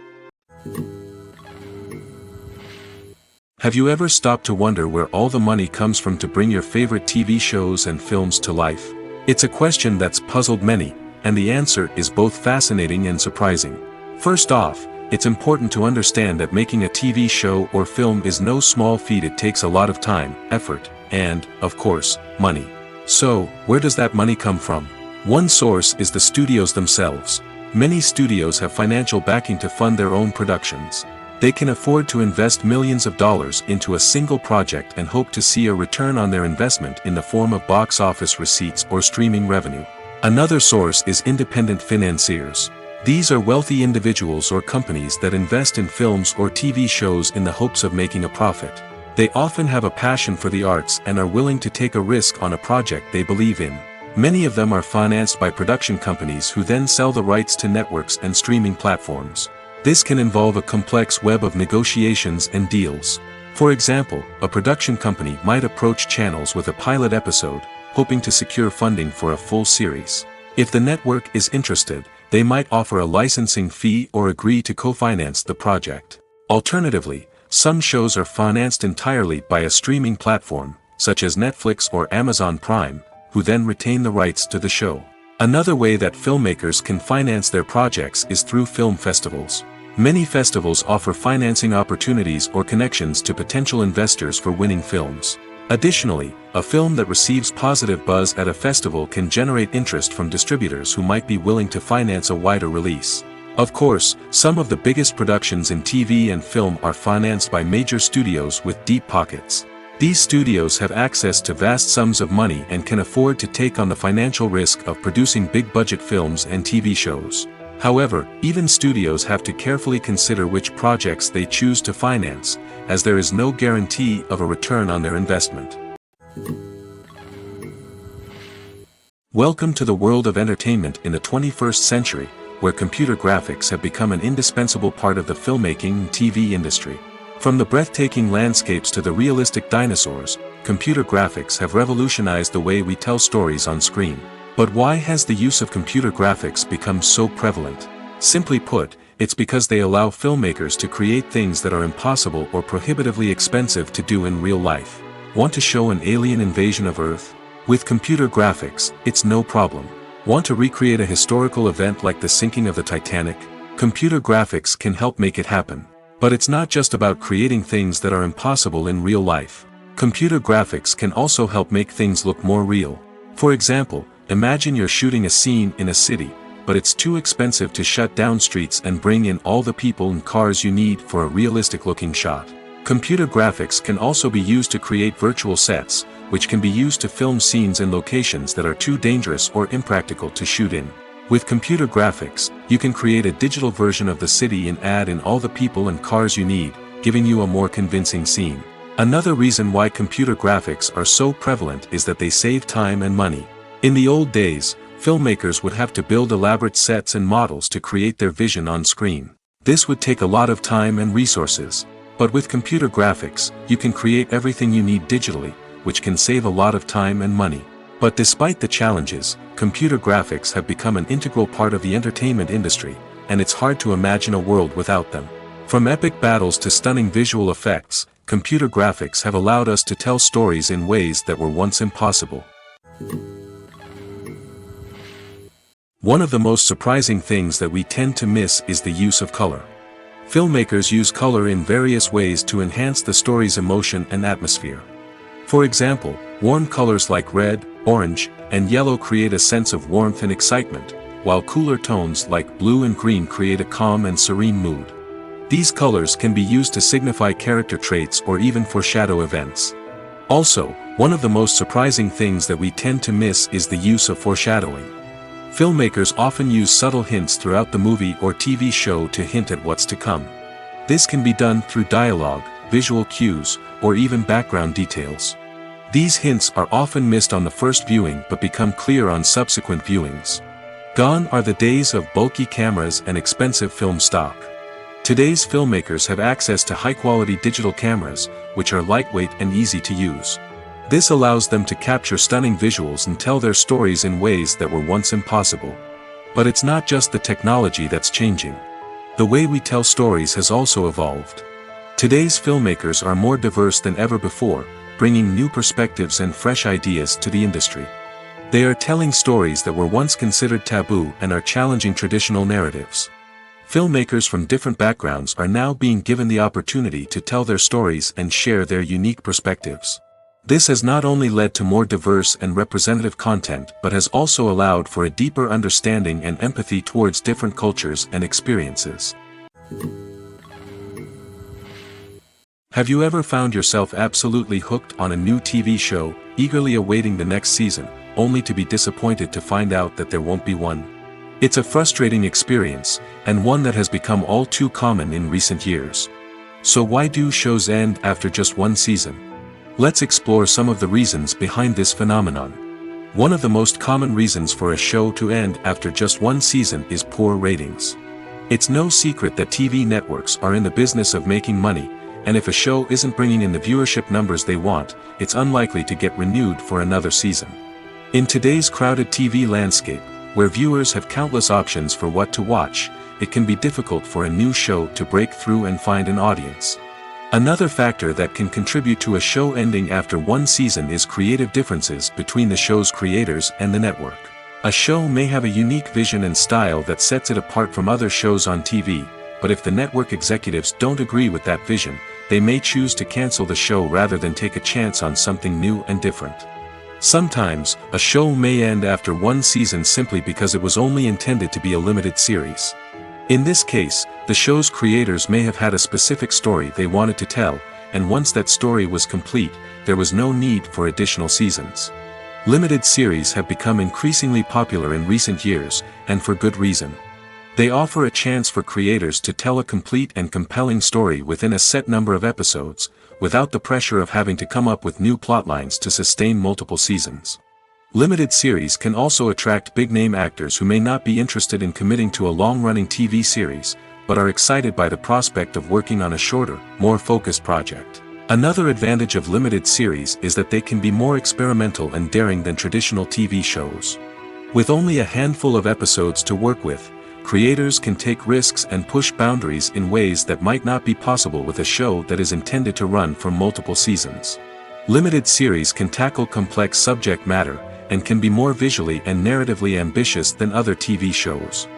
Have you ever stopped to wonder where all the money comes from to bring your favorite TV shows and films to life? It's a question that's puzzled many, and the answer is both fascinating and surprising. First off, it's important to understand that making a TV show or film is no small feat. It takes a lot of time, effort, and, of course, money. So, where does that money come from? One source is the studios themselves. Many studios have financial backing to fund their own productions. They can afford to invest millions of dollars into a single project and hope to see a return on their investment in the form of box office receipts or streaming revenue. Another source is independent financiers. These are wealthy individuals or companies that invest in films or TV shows in the hopes of making a profit. They often have a passion for the arts and are willing to take a risk on a project they believe in. Many of them are financed by production companies who then sell the rights to networks and streaming platforms. This can involve a complex web of negotiations and deals. For example, a production company might approach channels with a pilot episode, hoping to secure funding for a full series. If the network is interested, they might offer a licensing fee or agree to co-finance the project. Alternatively, some shows are financed entirely by a streaming platform, such as Netflix or Amazon Prime, who then retain the rights to the show. Another way that filmmakers can finance their projects is through film festivals. Many festivals offer financing opportunities or connections to potential investors for winning films. Additionally, a film that receives positive buzz at a festival can generate interest from distributors who might be willing to finance a wider release. Of course, some of the biggest productions in TV and film are financed by major studios with deep pockets. These studios have access to vast sums of money and can afford to take on the financial risk of producing big-budget films and TV shows. However, even studios have to carefully consider which projects they choose to finance, as there is no guarantee of a return on their investment. Welcome to the world of entertainment in the 21st century, where computer graphics have become an indispensable part of the filmmaking and TV industry. From the breathtaking landscapes to the realistic dinosaurs, computer graphics have revolutionized the way we tell stories on screen. But why has the use of computer graphics become so prevalent? Simply put, it's because they allow filmmakers to create things that are impossible or prohibitively expensive to do in real life. Want to show an alien invasion of Earth? With computer graphics, it's no problem. Want to recreate a historical event like the sinking of the Titanic? Computer graphics can help make it happen. But it's not just about creating things that are impossible in real life. Computer graphics can also help make things look more real. For example, imagine you're shooting a scene in a city, but it's too expensive to shut down streets and bring in all the people and cars you need for a realistic-looking shot. Computer graphics can also be used to create virtual sets, which can be used to film scenes in locations that are too dangerous or impractical to shoot in. With computer graphics, you can create a digital version of the city and add in all the people and cars you need, giving you a more convincing scene. Another reason why computer graphics are so prevalent is that they save time and money. In the old days, filmmakers would have to build elaborate sets and models to create their vision on screen. This would take a lot of time and resources. But with computer graphics, you can create everything you need digitally, which can save a lot of time and money. But despite the challenges, computer graphics have become an integral part of the entertainment industry, and it's hard to imagine a world without them. From epic battles to stunning visual effects, computer graphics have allowed us to tell stories in ways that were once impossible. One of the most surprising things that we tend to miss is the use of color. Filmmakers use color in various ways to enhance the story's emotion and atmosphere. For example, warm colors like red, orange, and yellow create a sense of warmth and excitement, while cooler tones like blue and green create a calm and serene mood. These colors can be used to signify character traits or even foreshadow events. Also, one of the most surprising things that we tend to miss is the use of foreshadowing. Filmmakers often use subtle hints throughout the movie or TV show to hint at what's to come. This can be done through dialogue, visual cues, or even background details. These hints are often missed on the first viewing but become clear on subsequent viewings. Gone are the days of bulky cameras and expensive film stock. Today's filmmakers have access to high-quality digital cameras, which are lightweight and easy to use. This allows them to capture stunning visuals and tell their stories in ways that were once impossible. But it's not just the technology that's changing. The way we tell stories has also evolved. Today's filmmakers are more diverse than ever before, bringing new perspectives and fresh ideas to the industry. They are telling stories that were once considered taboo and are challenging traditional narratives. Filmmakers from different backgrounds are now being given the opportunity to tell their stories and share their unique perspectives. This has not only led to more diverse and representative content but has also allowed for a deeper understanding and empathy towards different cultures and experiences. Have you ever found yourself absolutely hooked on a new TV show, eagerly awaiting the next season, only to be disappointed to find out that there won't be one? It's a frustrating experience, and one that has become all too common in recent years. So why do shows end after just one season? Let's explore some of the reasons behind this phenomenon. One of the most common reasons for a show to end after just one season is poor ratings. It's no secret that TV networks are in the business of making money, and if a show isn't bringing in the viewership numbers they want, it's unlikely to get renewed for another season. In today's crowded TV landscape, where viewers have countless options for what to watch, it can be difficult for a new show to break through and find an audience. Another factor that can contribute to a show ending after one season is creative differences between the show's creators and the network. A show may have a unique vision and style that sets it apart from other shows on TV, but if the network executives don't agree with that vision, they may choose to cancel the show rather than take a chance on something new and different. Sometimes, a show may end after one season simply because it was only intended to be a limited series. In this case, the show's creators may have had a specific story they wanted to tell, and once that story was complete, there was no need for additional seasons. Limited series have become increasingly popular in recent years, and for good reason. They offer a chance for creators to tell a complete and compelling story within a set number of episodes, without the pressure of having to come up with new plotlines to sustain multiple seasons. Limited series can also attract big-name actors who may not be interested in committing to a long-running TV series, but are excited by the prospect of working on a shorter, more focused project. Another advantage of limited series is that they can be more experimental and daring than traditional TV shows. With only a handful of episodes to work with, creators can take risks and push boundaries in ways that might not be possible with a show that is intended to run for multiple seasons. Limited series can tackle complex subject matter, and can be more visually and narratively ambitious than other TV shows.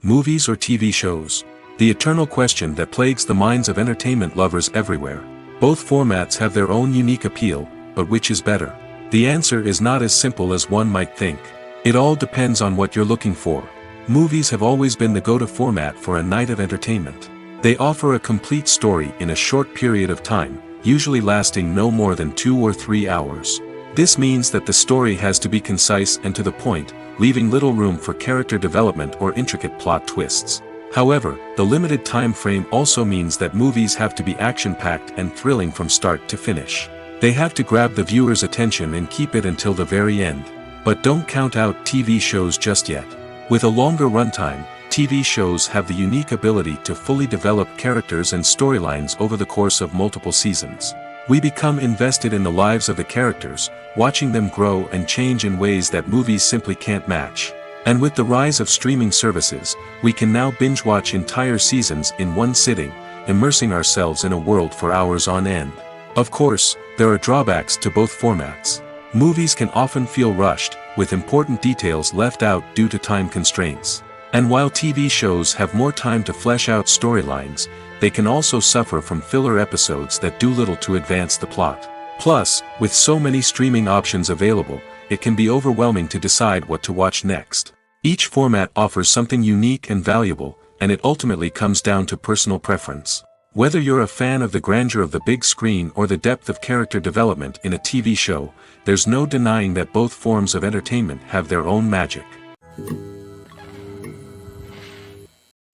Movies or TV shows? The eternal question that plagues the minds of entertainment lovers everywhere. Both formats have their own unique appeal, but which is better? The answer is not as simple as one might think. It all depends on what you're looking for. Movies have always been the go-to format for a night of entertainment. They offer a complete story in a short period of time, usually lasting no more than 2 or 3 hours. This means that the story has to be concise and to the point, leaving little room for character development or intricate plot twists. However, the limited time frame also means that movies have to be action-packed and thrilling from start to finish. They have to grab the viewer's attention and keep it until the very end. But don't count out TV shows just yet. With a longer runtime, TV shows have the unique ability to fully develop characters and storylines over the course of multiple seasons. We become invested in the lives of the characters, watching them grow and change in ways that movies simply can't match. And with the rise of streaming services, we can now binge-watch entire seasons in one sitting, immersing ourselves in a world for hours on end. Of course, there are drawbacks to both formats. Movies can often feel rushed, with important details left out due to time constraints. And while TV shows have more time to flesh out storylines, they can also suffer from filler episodes that do little to advance the plot. Plus, with so many streaming options available, it can be overwhelming to decide what to watch next. Each format offers something unique and valuable, and it ultimately comes down to personal preference. Whether you're a fan of the grandeur of the big screen or the depth of character development in a TV show, there's no denying that both forms of entertainment have their own magic.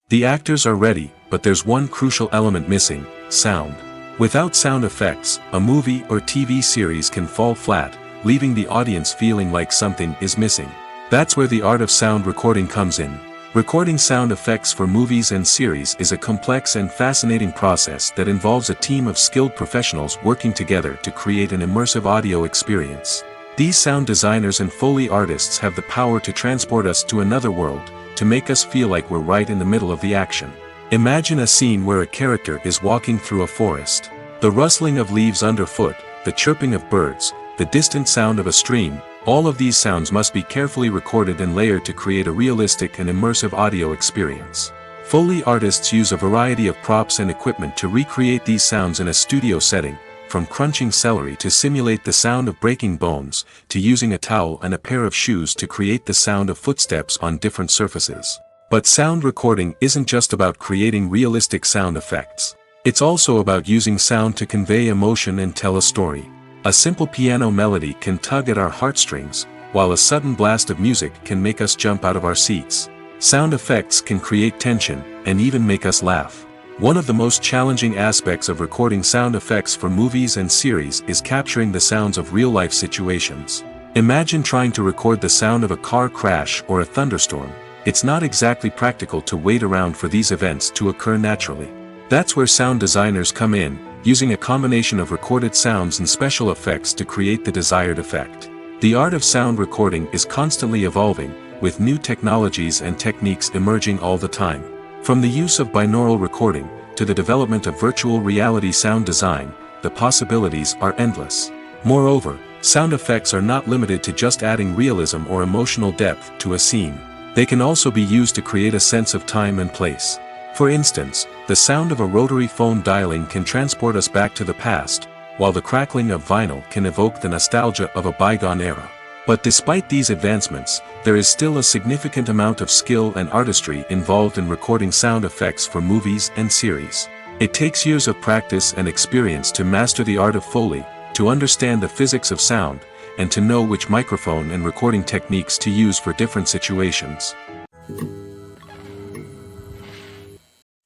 The actors are ready, but there's one crucial element missing: sound. Without sound effects, a movie or TV series can fall flat, leaving the audience feeling like something is missing. That's where the art of sound recording comes in. Recording sound effects for movies and series is a complex and fascinating process that involves a team of skilled professionals working together to create an immersive audio experience. These sound designers and Foley artists have the power to transport us to another world, to make us feel like we're right in the middle of the action. Imagine a scene where a character is walking through a forest. The rustling of leaves underfoot, the chirping of birds, the distant sound of a stream, all of these sounds must be carefully recorded and layered to create a realistic and immersive audio experience. Foley artists use a variety of props and equipment to recreate these sounds in a studio setting, from crunching celery to simulate the sound of breaking bones, to using a towel and a pair of shoes to create the sound of footsteps on different surfaces. But sound recording isn't just about creating realistic sound effects. It's also about using sound to convey emotion and tell a story. A simple piano melody can tug at our heartstrings, while a sudden blast of music can make us jump out of our seats. Sound effects can create tension, and even make us laugh. One of the most challenging aspects of recording sound effects for movies and series is capturing the sounds of real-life situations. Imagine trying to record the sound of a car crash or a thunderstorm. It's not exactly practical to wait around for these events to occur naturally. That's where sound designers come in, using a combination of recorded sounds and special effects to create the desired effect. The art of sound recording is constantly evolving, with new technologies and techniques emerging all the time. From the use of binaural recording, to the development of virtual reality sound design, the possibilities are endless. Moreover, sound effects are not limited to just adding realism or emotional depth to a scene. They can also be used to create a sense of time and place. For instance, the sound of a rotary phone dialing can transport us back to the past, while the crackling of vinyl can evoke the nostalgia of a bygone era. But despite these advancements, there is still a significant amount of skill and artistry involved in recording sound effects for movies and series. It takes years of practice and experience to master the art of Foley, to understand the physics of sound, and to know which microphone and recording techniques to use for different situations.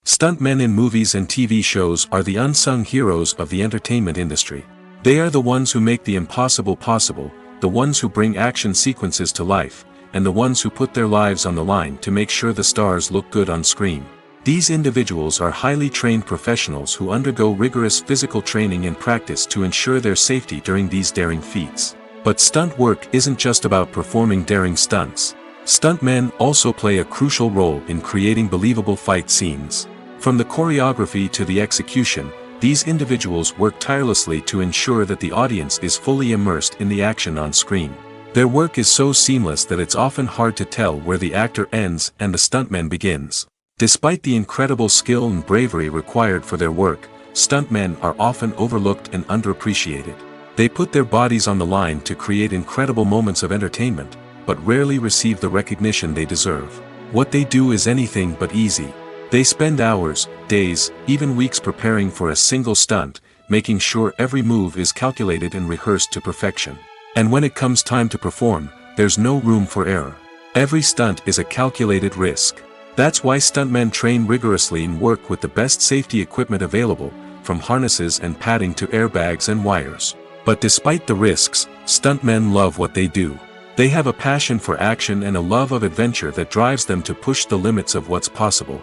Stuntmen in movies and TV shows are the unsung heroes of the entertainment industry. They are the ones who make the impossible possible, the ones who bring action sequences to life, and the ones who put their lives on the line to make sure the stars look good on screen. These individuals are highly trained professionals who undergo rigorous physical training and practice to ensure their safety during these daring feats. But stunt work isn't just about performing daring stunts. Stuntmen also play a crucial role in creating believable fight scenes. From the choreography to the execution, these individuals work tirelessly to ensure that the audience is fully immersed in the action on screen. Their work is so seamless that it's often hard to tell where the actor ends and the stuntman begins. Despite the incredible skill and bravery required for their work, stuntmen are often overlooked and underappreciated. They put their bodies on the line to create incredible moments of entertainment, but rarely receive the recognition they deserve. What they do is anything but easy. They spend hours, days, even weeks preparing for a single stunt, making sure every move is calculated and rehearsed to perfection. And when it comes time to perform, there's no room for error. Every stunt is a calculated risk. That's why stuntmen train rigorously and work with the best safety equipment available, from harnesses and padding to airbags and wires. But despite the risks, stuntmen love what they do. They have a passion for action and a love of adventure that drives them to push the limits of what's possible.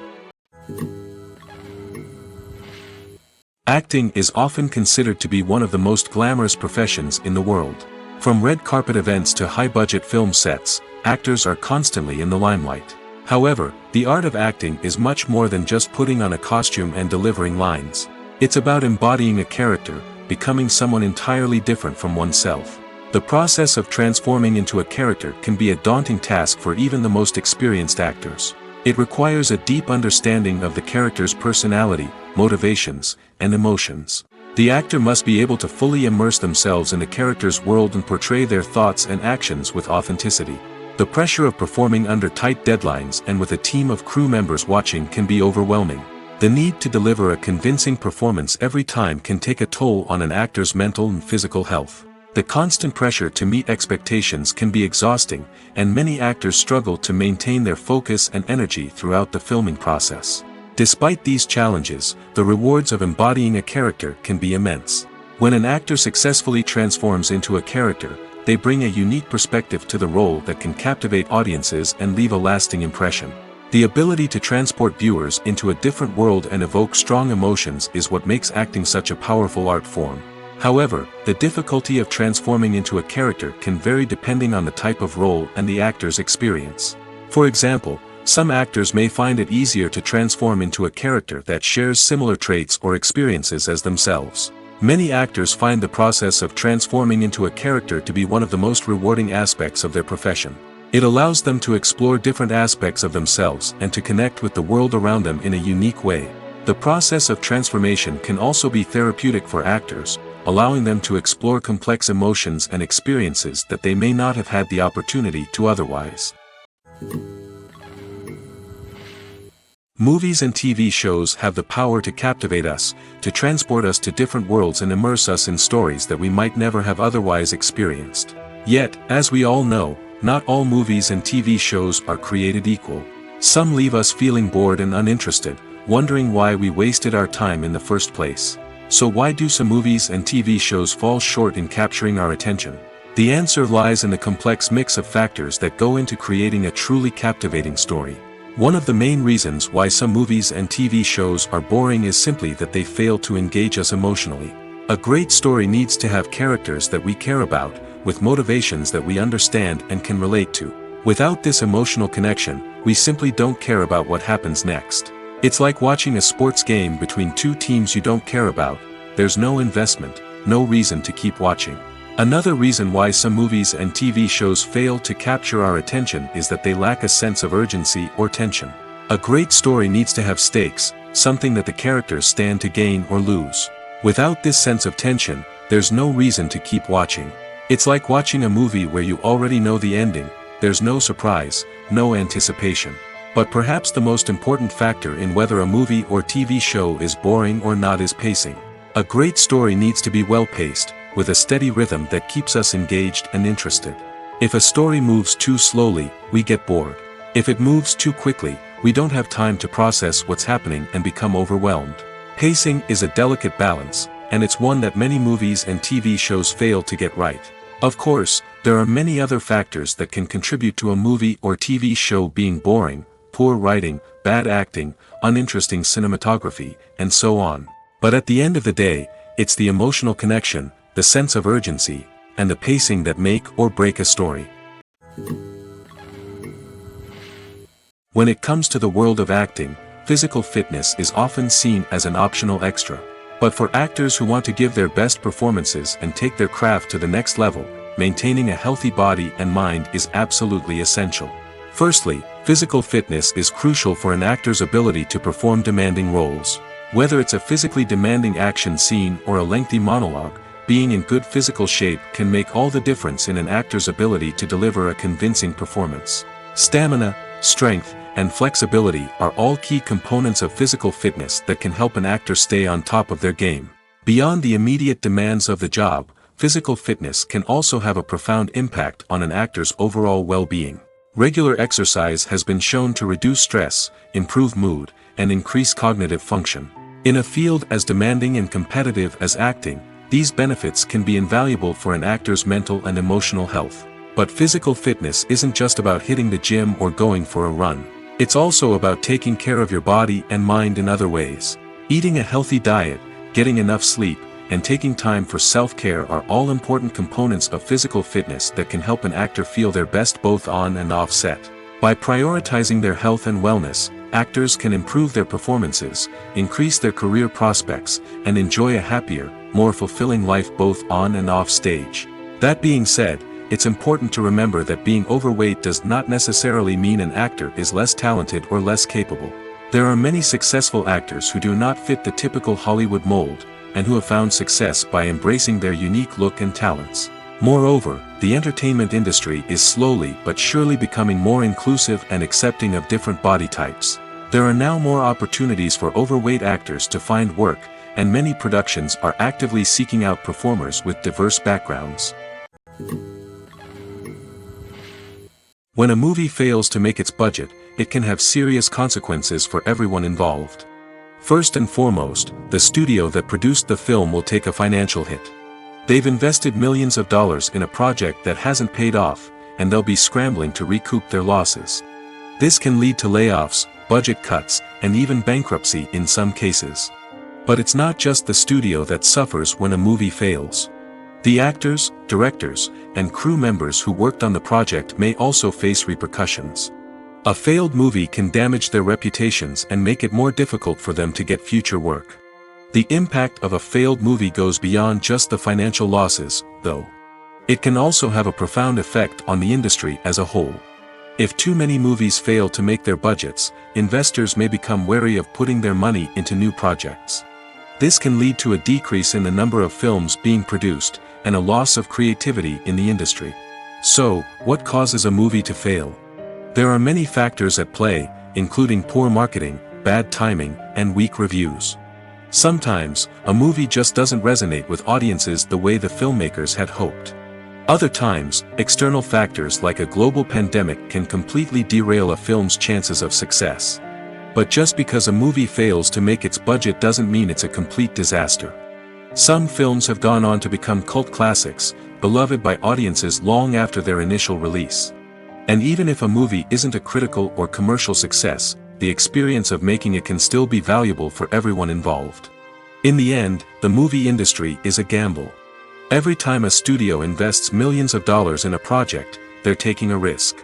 Acting is often considered to be one of the most glamorous professions in the world. From red carpet events to high-budget film sets, actors are constantly in the limelight. However, the art of acting is much more than just putting on a costume and delivering lines. It's about embodying a character, becoming someone entirely different from oneself. The process of transforming into a character can be a daunting task for even the most experienced actors. It requires a deep understanding of the character's personality, motivations, and emotions. The actor must be able to fully immerse themselves in the character's world and portray their thoughts and actions with authenticity. The pressure of performing under tight deadlines and with a team of crew members watching can be overwhelming. The need to deliver a convincing performance every time can take a toll on an actor's mental and physical health. The constant pressure to meet expectations can be exhausting, and many actors struggle to maintain their focus and energy throughout the filming process. Despite these challenges, the rewards of embodying a character can be immense. When an actor successfully transforms into a character, they bring a unique perspective to the role that can captivate audiences and leave a lasting impression. The ability to transport viewers into a different world and evoke strong emotions is what makes acting such a powerful art form. However, the difficulty of transforming into a character can vary depending on the type of role and the actor's experience. For example, some actors may find it easier to transform into a character that shares similar traits or experiences as themselves. Many actors find the process of transforming into a character to be one of the most rewarding aspects of their profession. It allows them to explore different aspects of themselves and to connect with the world around them in a unique way. The process of transformation can also be therapeutic for actors, allowing them to explore complex emotions and experiences that they may not have had the opportunity to otherwise. Movies and TV shows have the power to captivate us, to transport us to different worlds and immerse us in stories that we might never have otherwise experienced. Yet, as we all know, not all movies and TV shows are created equal. Some leave us feeling bored and uninterested, wondering why we wasted our time in the first place. So why do some movies and TV shows fall short in capturing our attention? The answer lies in the complex mix of factors that go into creating a truly captivating story. One of the main reasons why some movies and TV shows are boring is simply that they fail to engage us emotionally. A great story needs to have characters that we care about, with motivations that we understand and can relate to. Without this emotional connection, we simply don't care about what happens next. It's like watching a sports game between two teams you don't care about. There's no investment, no reason to keep watching. Another reason why some movies and TV shows fail to capture our attention is that they lack a sense of urgency or tension. A great story needs to have stakes, something that the characters stand to gain or lose. Without this sense of tension, there's no reason to keep watching. It's like watching a movie where you already know the ending. There's no surprise, no anticipation. But perhaps the most important factor in whether a movie or TV show is boring or not is pacing. A great story needs to be well-paced, with a steady rhythm that keeps us engaged and interested. If a story moves too slowly, we get bored. If it moves too quickly, we don't have time to process what's happening and become overwhelmed. Pacing is a delicate balance, and it's one that many movies and TV shows fail to get right. Of course, there are many other factors that can contribute to a movie or TV show being boring: poor writing, bad acting, uninteresting cinematography, and so on. But at the end of the day, it's the emotional connection, the sense of urgency, and the pacing that make or break a story. When it comes to the world of acting, physical fitness is often seen as an optional extra. But for actors who want to give their best performances and take their craft to the next level, maintaining a healthy body and mind is absolutely essential. Firstly, physical fitness is crucial for an actor's ability to perform demanding roles. Whether it's a physically demanding action scene or a lengthy monologue, being in good physical shape can make all the difference in an actor's ability to deliver a convincing performance. Stamina, strength, and flexibility are all key components of physical fitness that can help an actor stay on top of their game. Beyond the immediate demands of the job, physical fitness can also have a profound impact on an actor's overall well-being. Regular exercise has been shown to reduce stress, improve mood, and increase cognitive function. In a field as demanding and competitive as acting, these benefits can be invaluable for an actor's mental and emotional health. But physical fitness isn't just about hitting the gym or going for a run. It's also about taking care of your body and mind in other ways. Eating a healthy diet, getting enough sleep, and taking time for self-care are all important components of physical fitness that can help an actor feel their best both on and off set. By prioritizing their health and wellness, actors can improve their performances, increase their career prospects, and enjoy a happier, more fulfilling life both on and off stage. That being said, it's important to remember that being overweight does not necessarily mean an actor is less talented or less capable. There are many successful actors who do not fit the typical Hollywood mold, and who have found success by embracing their unique look and talents. Moreover, the entertainment industry is slowly but surely becoming more inclusive and accepting of different body types. There are now more opportunities for overweight actors to find work, and many productions are actively seeking out performers with diverse backgrounds. When a movie fails to make its budget, it can have serious consequences for everyone involved. First and foremost, the studio that produced the film will take a financial hit. They've invested millions of dollars in a project that hasn't paid off, and they'll be scrambling to recoup their losses. This can lead to layoffs, budget cuts, and even bankruptcy in some cases. But it's not just the studio that suffers when a movie fails. The actors, directors, and crew members who worked on the project may also face repercussions. A failed movie can damage their reputations and make it more difficult for them to get future work. The impact of a failed movie goes beyond just the financial losses, though. It can also have a profound effect on the industry as a whole. If too many movies fail to make their budgets, investors may become wary of putting their money into new projects. This can lead to a decrease in the number of films being produced, and a loss of creativity in the industry. So, what causes a movie to fail? There are many factors at play, including poor marketing, bad timing, and weak reviews. Sometimes, a movie just doesn't resonate with audiences the way the filmmakers had hoped. Other times, external factors like a global pandemic can completely derail a film's chances of success. But just because a movie fails to make its budget doesn't mean it's a complete disaster. Some films have gone on to become cult classics, beloved by audiences long after their initial release. And even if a movie isn't a critical or commercial success, the experience of making it can still be valuable for everyone involved. In the end, the movie industry is a gamble. Every time a studio invests millions of dollars in a project, they're taking a risk.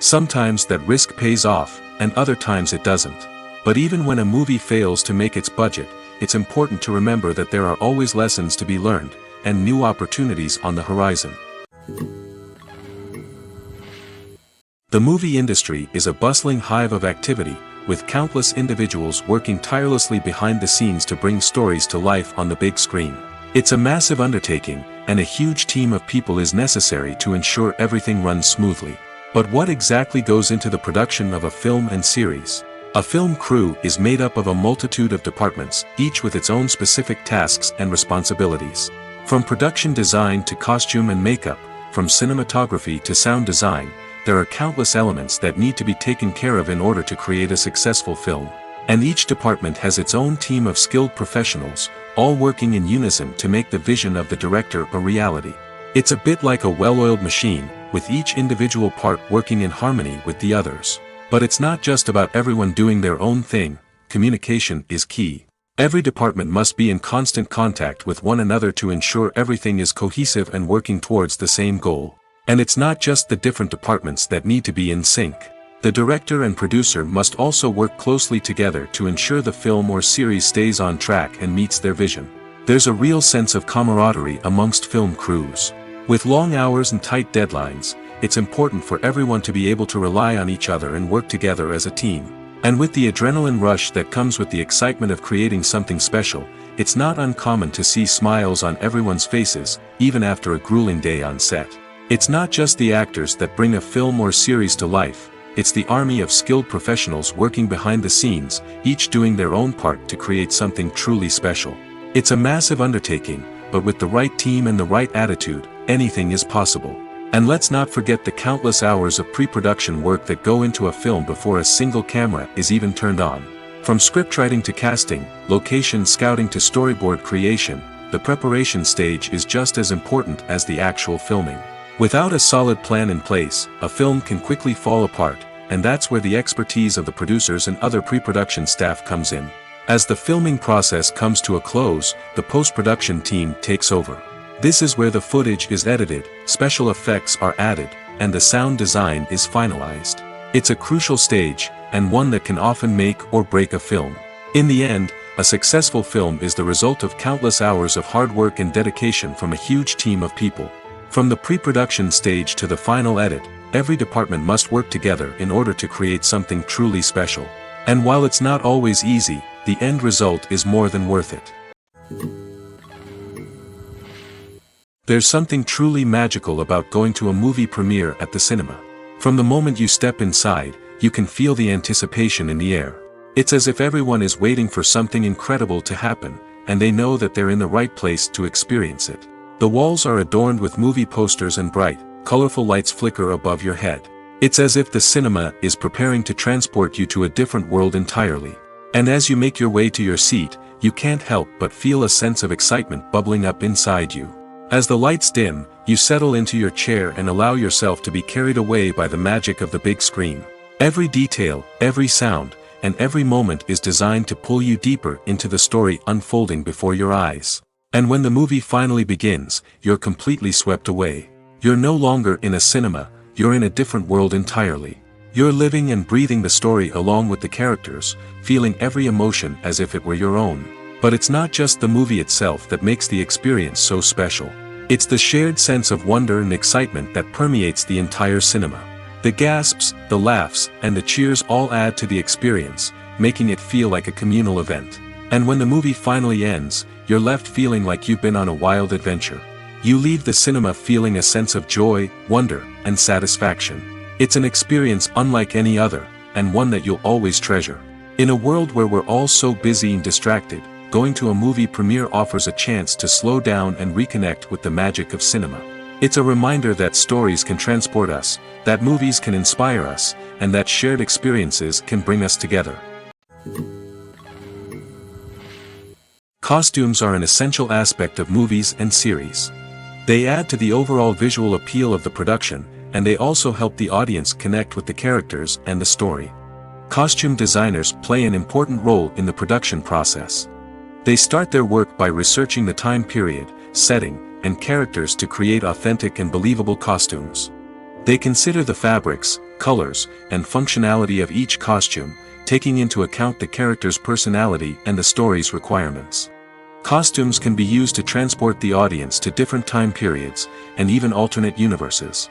Sometimes that risk pays off, and other times it doesn't. But even when a movie fails to make its budget, it's important to remember that there are always lessons to be learned, and new opportunities on the horizon. The movie industry is a bustling hive of activity, with countless individuals working tirelessly behind the scenes to bring stories to life on the big screen. It's a massive undertaking, and a huge team of people is necessary to ensure everything runs smoothly. But what exactly goes into the production of a film and series? A film crew is made up of a multitude of departments, each with its own specific tasks and responsibilities. From production design to costume and makeup, from cinematography to sound design, there are countless elements that need to be taken care of in order to create a successful film. And each department has its own team of skilled professionals, all working in unison to make the vision of the director a reality. It's a bit like a well-oiled machine, with each individual part working in harmony with the others. But it's not just about everyone doing their own thing, communication is key. Every department must be in constant contact with one another to ensure everything is cohesive and working towards the same goal. And it's not just the different departments that need to be in sync. The director and producer must also work closely together to ensure the film or series stays on track and meets their vision. There's a real sense of camaraderie amongst film crews. With long hours and tight deadlines, it's important for everyone to be able to rely on each other and work together as a team. And with the adrenaline rush that comes with the excitement of creating something special, it's not uncommon to see smiles on everyone's faces, even after a grueling day on set. It's not just the actors that bring a film or series to life. It's the army of skilled professionals working behind the scenes, each doing their own part to create something truly special. It's a massive undertaking, but with the right team and the right attitude, anything is possible. And let's not forget the countless hours of pre-production work that go into a film before a single camera is even turned on. From scriptwriting to casting, location scouting to storyboard creation, the preparation stage is just as important as the actual filming. Without a solid plan in place, a film can quickly fall apart, and that's where the expertise of the producers and other pre-production staff comes in. As the filming process comes to a close, the post-production team takes over. This is where the footage is edited, special effects are added, and the sound design is finalized. It's a crucial stage, and one that can often make or break a film. In the end, a successful film is the result of countless hours of hard work and dedication from a huge team of people. From the pre-production stage to the final edit, every department must work together in order to create something truly special. And while it's not always easy, the end result is more than worth it. There's something truly magical about going to a movie premiere at the cinema. From the moment you step inside, you can feel the anticipation in the air. It's as if everyone is waiting for something incredible to happen, and they know that they're in the right place to experience it. The walls are adorned with movie posters and bright, colorful lights flicker above your head. It's as if the cinema is preparing to transport you to a different world entirely. And as you make your way to your seat, you can't help but feel a sense of excitement bubbling up inside you. As the lights dim, you settle into your chair and allow yourself to be carried away by the magic of the big screen. Every detail, every sound, and every moment is designed to pull you deeper into the story unfolding before your eyes. And when the movie finally begins, you're completely swept away. You're no longer in a cinema, you're in a different world entirely. You're living and breathing the story along with the characters, feeling every emotion as if it were your own. But it's not just the movie itself that makes the experience so special. It's the shared sense of wonder and excitement that permeates the entire cinema. The gasps, the laughs, and the cheers all add to the experience, making it feel like a communal event. And when the movie finally ends, you're left feeling like you've been on a wild adventure. You leave the cinema feeling a sense of joy, wonder, and satisfaction. It's an experience unlike any other, and one that you'll always treasure. In a world where we're all so busy and distracted, going to a movie premiere offers a chance to slow down and reconnect with the magic of cinema. It's a reminder that stories can transport us, that movies can inspire us, and that shared experiences can bring us together. Costumes are an essential aspect of movies and series. They add to the overall visual appeal of the production, and they also help the audience connect with the characters and the story. Costume designers play an important role in the production process. They start their work by researching the time period, setting, and characters to create authentic and believable costumes. They consider the fabrics, colors, and functionality of each costume, taking into account the character's personality and the story's requirements. Costumes can be used to transport the audience to different time periods, and even alternate universes.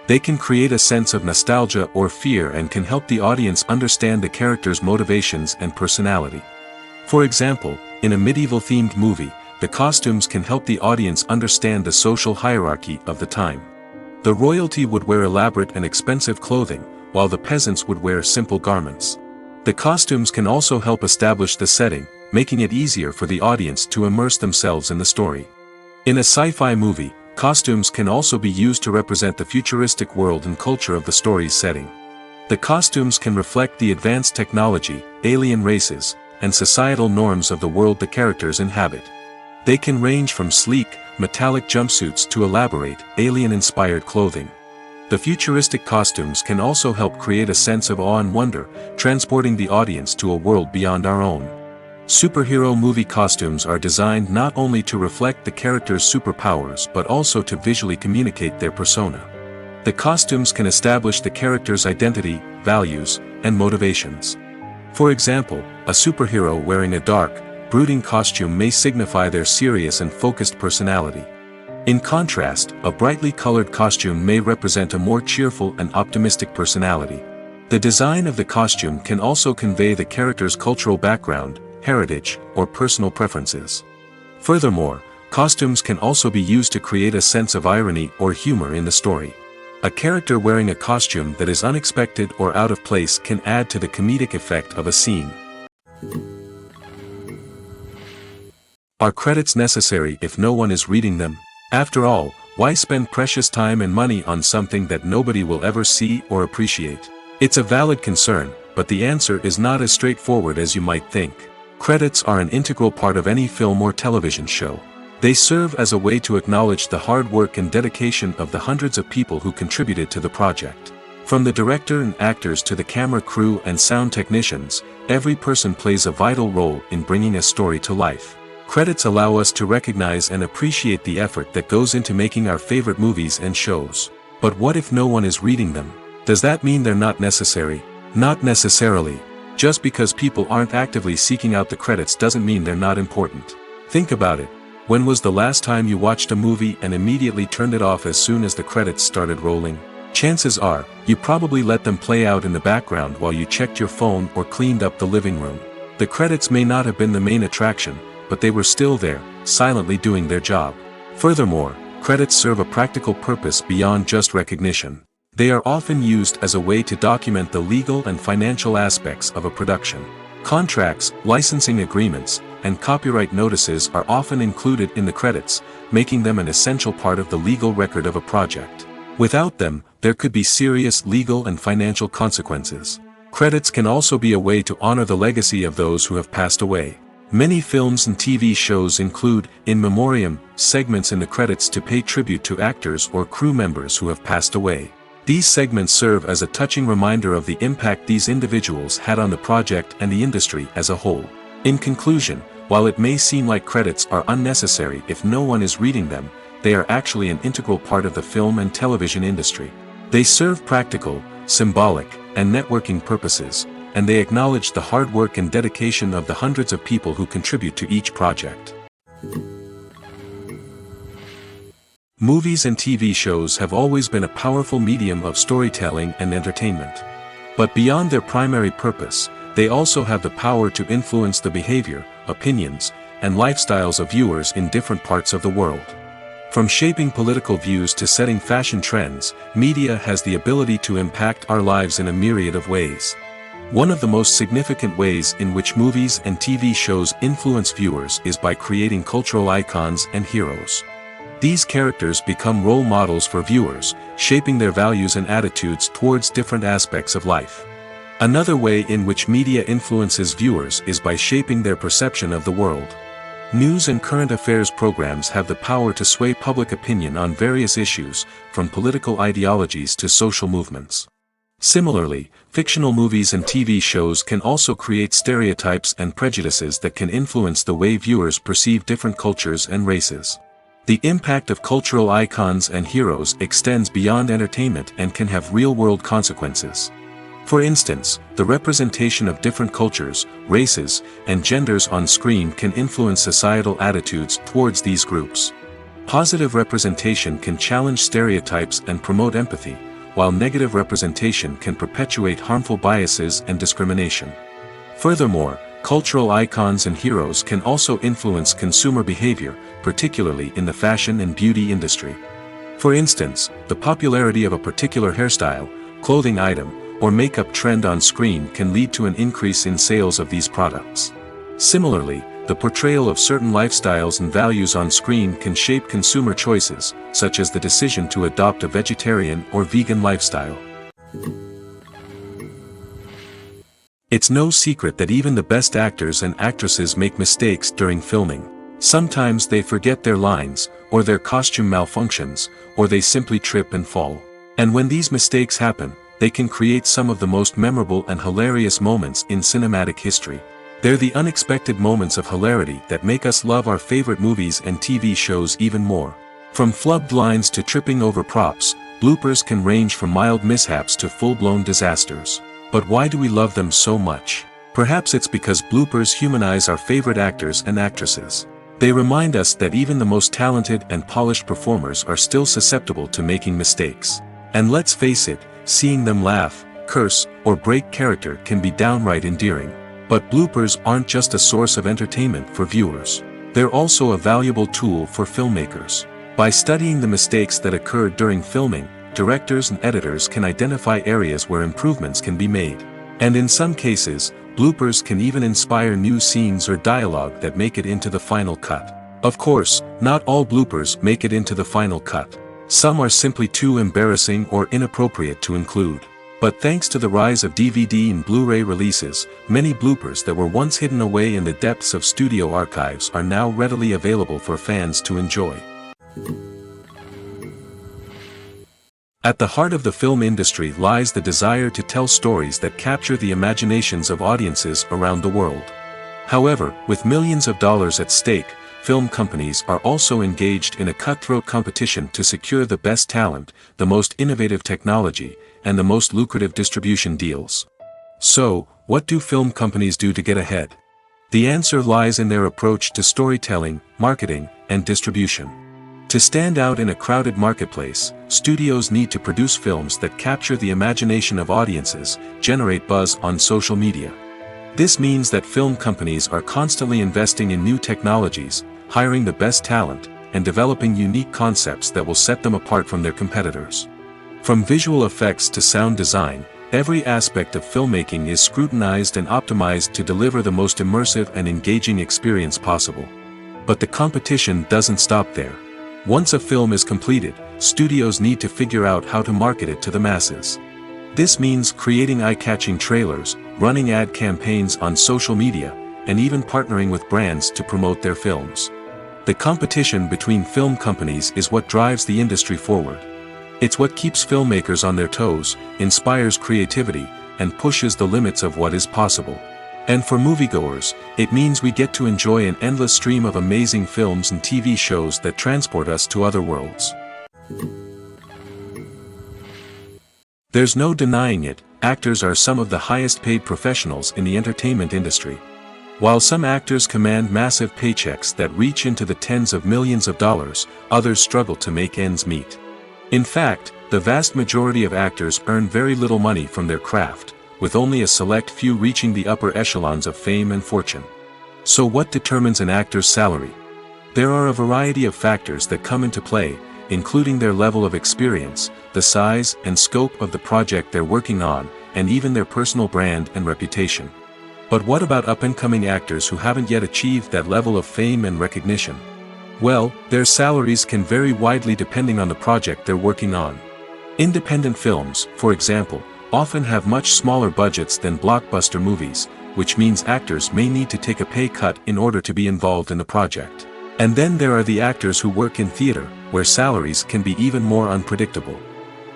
They can create a sense of nostalgia or fear and can help the audience understand the character's motivations and personality. For example, in a medieval-themed movie, the costumes can help the audience understand the social hierarchy of the time. The royalty would wear elaborate and expensive clothing, while the peasants would wear simple garments. The costumes can also help establish the setting, making it easier for the audience to immerse themselves in the story. In a sci-fi movie, costumes can also be used to represent the futuristic world and culture of the story's setting. The costumes can reflect the advanced technology, alien races, and societal norms of the world the characters inhabit. They can range from sleek, metallic jumpsuits to elaborate, alien-inspired clothing. The futuristic costumes can also help create a sense of awe and wonder, transporting the audience to a world beyond our own. Superhero movie costumes are designed not only to reflect the character's superpowers but also to visually communicate their persona. The costumes can establish the character's identity, values, and motivations. For example, a superhero wearing a dark, brooding costume may signify their serious and focused personality. In contrast, a brightly colored costume may represent a more cheerful and optimistic personality. The design of the costume can also convey the character's cultural background, heritage, or personal preferences. Furthermore, costumes can also be used to create a sense of irony or humor in the story. A character wearing a costume that is unexpected or out of place can add to the comedic effect of a scene. Are credits necessary if no one is reading them? After all, why spend precious time and money on something that nobody will ever see or appreciate? It's a valid concern, but the answer is not as straightforward as you might think. Credits are an integral part of any film or television show. They serve as a way to acknowledge the hard work and dedication of the hundreds of people who contributed to the project. From the director and actors to the camera crew and sound technicians, every person plays a vital role in bringing a story to life. Credits allow us to recognize and appreciate the effort that goes into making our favorite movies and shows. But what if no one is reading them? Does that mean they're not necessary? Not necessarily. Just because people aren't actively seeking out the credits doesn't mean they're not important. Think about it. When was the last time you watched a movie and immediately turned it off as soon as the credits started rolling? Chances are, you probably let them play out in the background while you checked your phone or cleaned up the living room. The credits may not have been the main attraction, but they were still there, silently doing their job. Furthermore, credits serve a practical purpose beyond just recognition. They are often used as a way to document the legal and financial aspects of a production. Contracts, licensing agreements, and copyright notices are often included in the credits, making them an essential part of the legal record of a project. Without them, there could be serious legal and financial consequences. Credits can also be a way to honor the legacy of those who have passed away. Many films and TV shows include, in memoriam, segments in the credits to pay tribute to actors or crew members who have passed away. These segments serve as a touching reminder of the impact these individuals had on the project and the industry as a whole. In conclusion, while it may seem like credits are unnecessary if no one is reading them, they are actually an integral part of the film and television industry. They serve practical, symbolic, and networking purposes, and they acknowledge the hard work and dedication of the hundreds of people who contribute to each project. Movies and TV shows have always been a powerful medium of storytelling and entertainment. But beyond their primary purpose, they also have the power to influence the behavior, opinions, and lifestyles of viewers in different parts of the world. From shaping political views to setting fashion trends, media has the ability to impact our lives in a myriad of ways. One of the most significant ways in which movies and TV shows influence viewers is by creating cultural icons and heroes. These characters become role models for viewers, shaping their values and attitudes towards different aspects of life. Another way in which media influences viewers is by shaping their perception of the world. News and current affairs programs have the power to sway public opinion on various issues, from political ideologies to social movements. Similarly, fictional movies and TV shows can also create stereotypes and prejudices that can influence the way viewers perceive different cultures and races. The impact of cultural icons and heroes extends beyond entertainment and can have real-world consequences. For instance, the representation of different cultures, races, and genders on screen can influence societal attitudes towards these groups. Positive representation can challenge stereotypes and promote empathy, while negative representation can perpetuate harmful biases and discrimination. Furthermore, cultural icons and heroes can also influence consumer behavior, particularly in the fashion and beauty industry. For instance, the popularity of a particular hairstyle, clothing item, or makeup trend on screen can lead to an increase in sales of these products. Similarly, the portrayal of certain lifestyles and values on screen can shape consumer choices, such as the decision to adopt a vegetarian or vegan lifestyle. It's no secret that even the best actors and actresses make mistakes during filming. Sometimes they forget their lines, or their costume malfunctions, or they simply trip and fall. And when these mistakes happen, they can create some of the most memorable and hilarious moments in cinematic history. They're the unexpected moments of hilarity that make us love our favorite movies and TV shows even more. From flubbed lines to tripping over props, bloopers can range from mild mishaps to full-blown disasters. But why do we love them so much? Perhaps it's because bloopers humanize our favorite actors and actresses. They remind us that even the most talented and polished performers are still susceptible to making mistakes. And let's face it, seeing them laugh, curse, or break character can be downright endearing. But bloopers aren't just a source of entertainment for viewers. They're also a valuable tool for filmmakers. By studying the mistakes that occurred during filming, directors and editors can identify areas where improvements can be made. And in some cases, bloopers can even inspire new scenes or dialogue that make it into the final cut. Of course, not all bloopers make it into the final cut. Some are simply too embarrassing or inappropriate to include. But thanks to the rise of DVD and Blu-ray releases, many bloopers that were once hidden away in the depths of studio archives are now readily available for fans to enjoy. At the heart of the film industry lies the desire to tell stories that capture the imaginations of audiences around the world. However, with millions of dollars at stake, film companies are also engaged in a cutthroat competition to secure the best talent, the most innovative technology, and the most lucrative distribution deals. So, what do film companies do to get ahead? The answer lies in their approach to storytelling, marketing, and distribution. To stand out in a crowded marketplace, studios need to produce films that capture the imagination of audiences, generate buzz on social media. This means that film companies are constantly investing in new technologies, hiring the best talent, and developing unique concepts that will set them apart from their competitors. From visual effects to sound design, every aspect of filmmaking is scrutinized and optimized to deliver the most immersive and engaging experience possible. But the competition doesn't stop there. Once a film is completed, studios need to figure out how to market it to the masses. This means creating eye-catching trailers, running ad campaigns on social media, and even partnering with brands to promote their films. The competition between film companies is what drives the industry forward. It's what keeps filmmakers on their toes, inspires creativity, and pushes the limits of what is possible. And for moviegoers, it means we get to enjoy an endless stream of amazing films and TV shows that transport us to other worlds. There's no denying it, actors are some of the highest paid professionals in the entertainment industry. While some actors command massive paychecks that reach into the tens of millions of dollars, others struggle to make ends meet. In fact, the vast majority of actors earn very little money from their craft, with only a select few reaching the upper echelons of fame and fortune. So what determines an actor's salary? There are a variety of factors that come into play, including their level of experience, the size and scope of the project they're working on, and even their personal brand and reputation. But what about up-and-coming actors who haven't yet achieved that level of fame and recognition? Well, their salaries can vary widely depending on the project they're working on. Independent films, for example, often have much smaller budgets than blockbuster movies, which means actors may need to take a pay cut in order to be involved in the project. And then there are the actors who work in theater, where salaries can be even more unpredictable.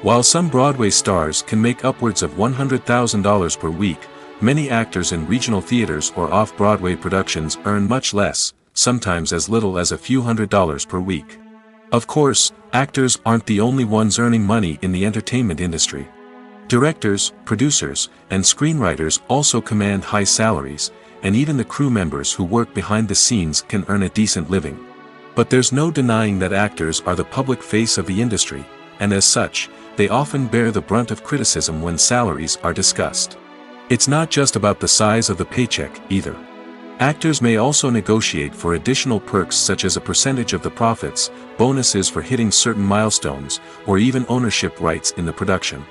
While some Broadway stars can make upwards of $100,000 per week, many actors in regional theaters or off-Broadway productions earn much less, sometimes as little as a few $100s per week. Of course, actors aren't the only ones earning money in the entertainment industry. Directors, producers, and screenwriters also command high salaries, and even the crew members who work behind the scenes can earn a decent living. But there's no denying that actors are the public face of the industry, and as such, they often bear the brunt of criticism when salaries are discussed. It's not just about the size of the paycheck, either. Actors may also negotiate for additional perks such as a percentage of the profits, bonuses for hitting certain milestones, or even ownership rights in the production.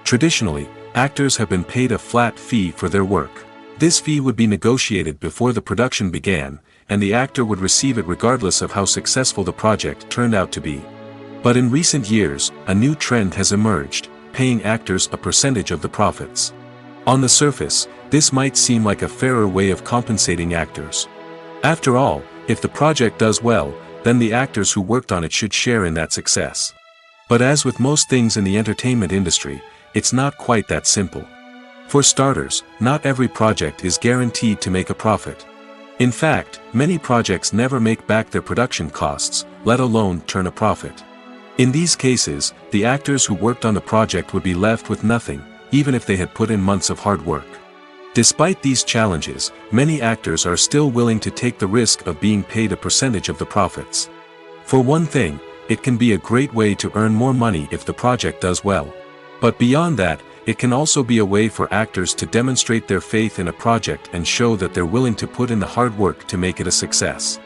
Traditionally, actors have been paid a flat fee for their work. This fee would be negotiated before the production began, and the actor would receive it regardless of how successful the project turned out to be. But in recent years, a new trend has emerged, paying actors a percentage of the profits. On the surface, this might seem like a fairer way of compensating actors. After all, if the project does well, then the actors who worked on it should share in that success. But as with most things in the entertainment industry, it's not quite that simple. For starters, not every project is guaranteed to make a profit. In fact, many projects never make back their production costs, let alone turn a profit. In these cases, the actors who worked on the project would be left with nothing, even if they had put in months of hard work. Despite these challenges, many actors are still willing to take the risk of being paid a percentage of the profits. For one thing, it can be a great way to earn more money if the project does well. But beyond that, it can also be a way for actors to demonstrate their faith in a project and show that they're willing to put in the hard work to make it a success.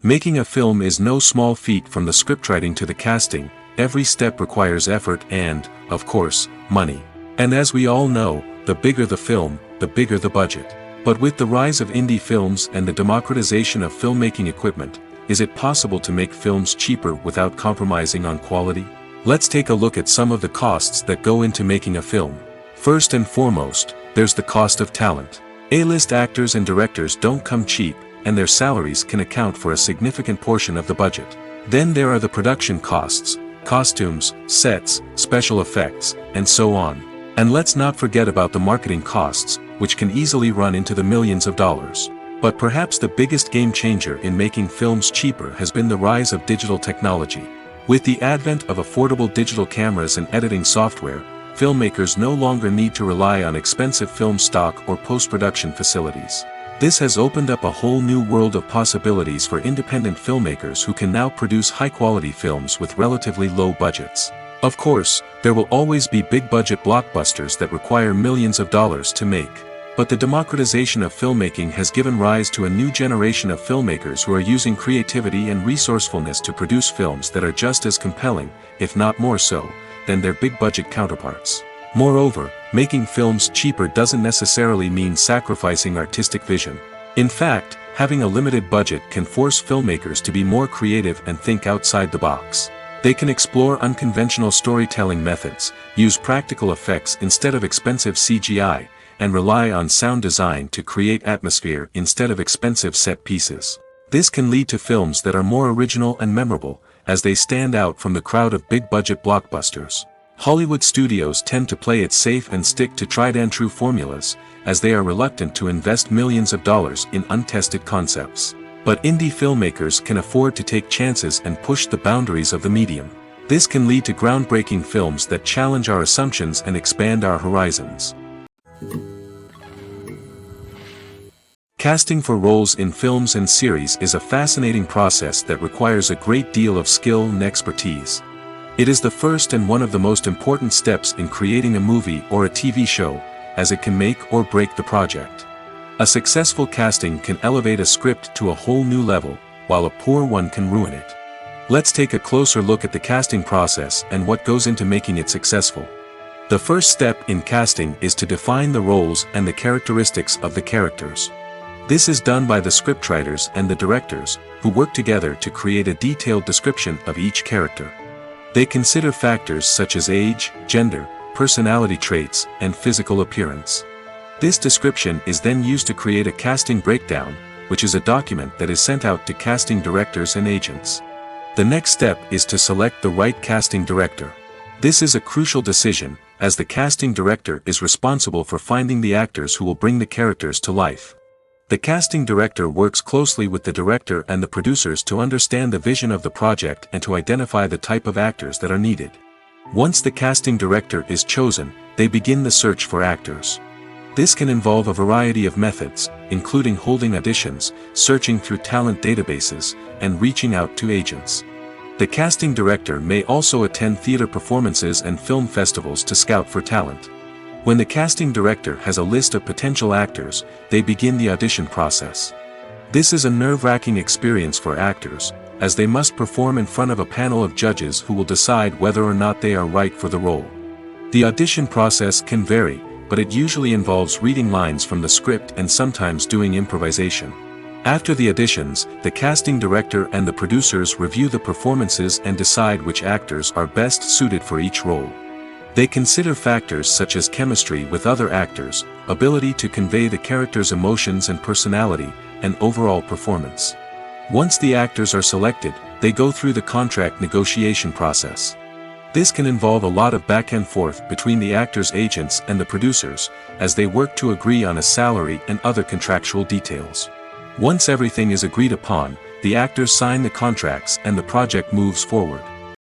Making a film is no small feat. From the scriptwriting to the casting, every step requires effort and, of course, money. And as we all know, the bigger the film, the bigger the budget. But with the rise of indie films and the democratization of filmmaking equipment, is it possible to make films cheaper without compromising on quality? Let's take a look at some of the costs that go into making a film. First and foremost, there's the cost of talent. A-list actors and directors don't come cheap, and their salaries can account for a significant portion of the budget. Then there are the production costs, costumes, sets, special effects, and so on. And let's not forget about the marketing costs, which can easily run into the millions of dollars. But perhaps the biggest game changer in making films cheaper has been the rise of digital technology. With the advent of affordable digital cameras and editing software, filmmakers no longer need to rely on expensive film stock or post-production facilities. This has opened up a whole new world of possibilities for independent filmmakers who can now produce high-quality films with relatively low budgets. Of course, there will always be big-budget blockbusters that require millions of dollars to make. But the democratization of filmmaking has given rise to a new generation of filmmakers who are using creativity and resourcefulness to produce films that are just as compelling, if not more so, than their big-budget counterparts. Moreover, making films cheaper doesn't necessarily mean sacrificing artistic vision. In fact, having a limited budget can force filmmakers to be more creative and think outside the box. They can explore unconventional storytelling methods, use practical effects instead of expensive CGI, and rely on sound design to create atmosphere instead of expensive set pieces. This can lead to films that are more original and memorable, as they stand out from the crowd of big-budget blockbusters. Hollywood studios tend to play it safe and stick to tried-and-true formulas, as they are reluctant to invest millions of dollars in untested concepts. But indie filmmakers can afford to take chances and push the boundaries of the medium. This can lead to groundbreaking films that challenge our assumptions and expand our horizons. Casting for roles in films and series is a fascinating process that requires a great deal of skill and expertise. It is the first and one of the most important steps in creating a movie or a TV show, as it can make or break the project. A successful casting can elevate a script to a whole new level, while a poor one can ruin it. Let's take a closer look at the casting process and what goes into making it successful. The first step in casting is to define the roles and the characteristics of the characters. This is done by the scriptwriters and the directors, who work together to create a detailed description of each character. They consider factors such as age, gender, personality traits, and physical appearance. This description is then used to create a casting breakdown, which is a document that is sent out to casting directors and agents. The next step is to select the right casting director. This is a crucial decision, as the casting director is responsible for finding the actors who will bring the characters to life. The casting director works closely with the director and the producers to understand the vision of the project and to identify the type of actors that are needed. Once the casting director is chosen, they begin the search for actors. This can involve a variety of methods, including holding auditions, searching through talent databases, and reaching out to agents. The casting director may also attend theater performances and film festivals to scout for talent. When the casting director has a list of potential actors, they begin the audition process. This is a nerve-wracking experience for actors, as they must perform in front of a panel of judges who will decide whether or not they are right for the role. The audition process can vary, but it usually involves reading lines from the script and sometimes doing improvisation. After the auditions, the casting director and the producers review the performances and decide which actors are best suited for each role. They consider factors such as chemistry with other actors, ability to convey the character's emotions and personality, and overall performance. Once the actors are selected, they go through the contract negotiation process. This can involve a lot of back and forth between the actors' agents and the producers, as they work to agree on a salary and other contractual details. Once everything is agreed upon, the actors sign the contracts and the project moves forward.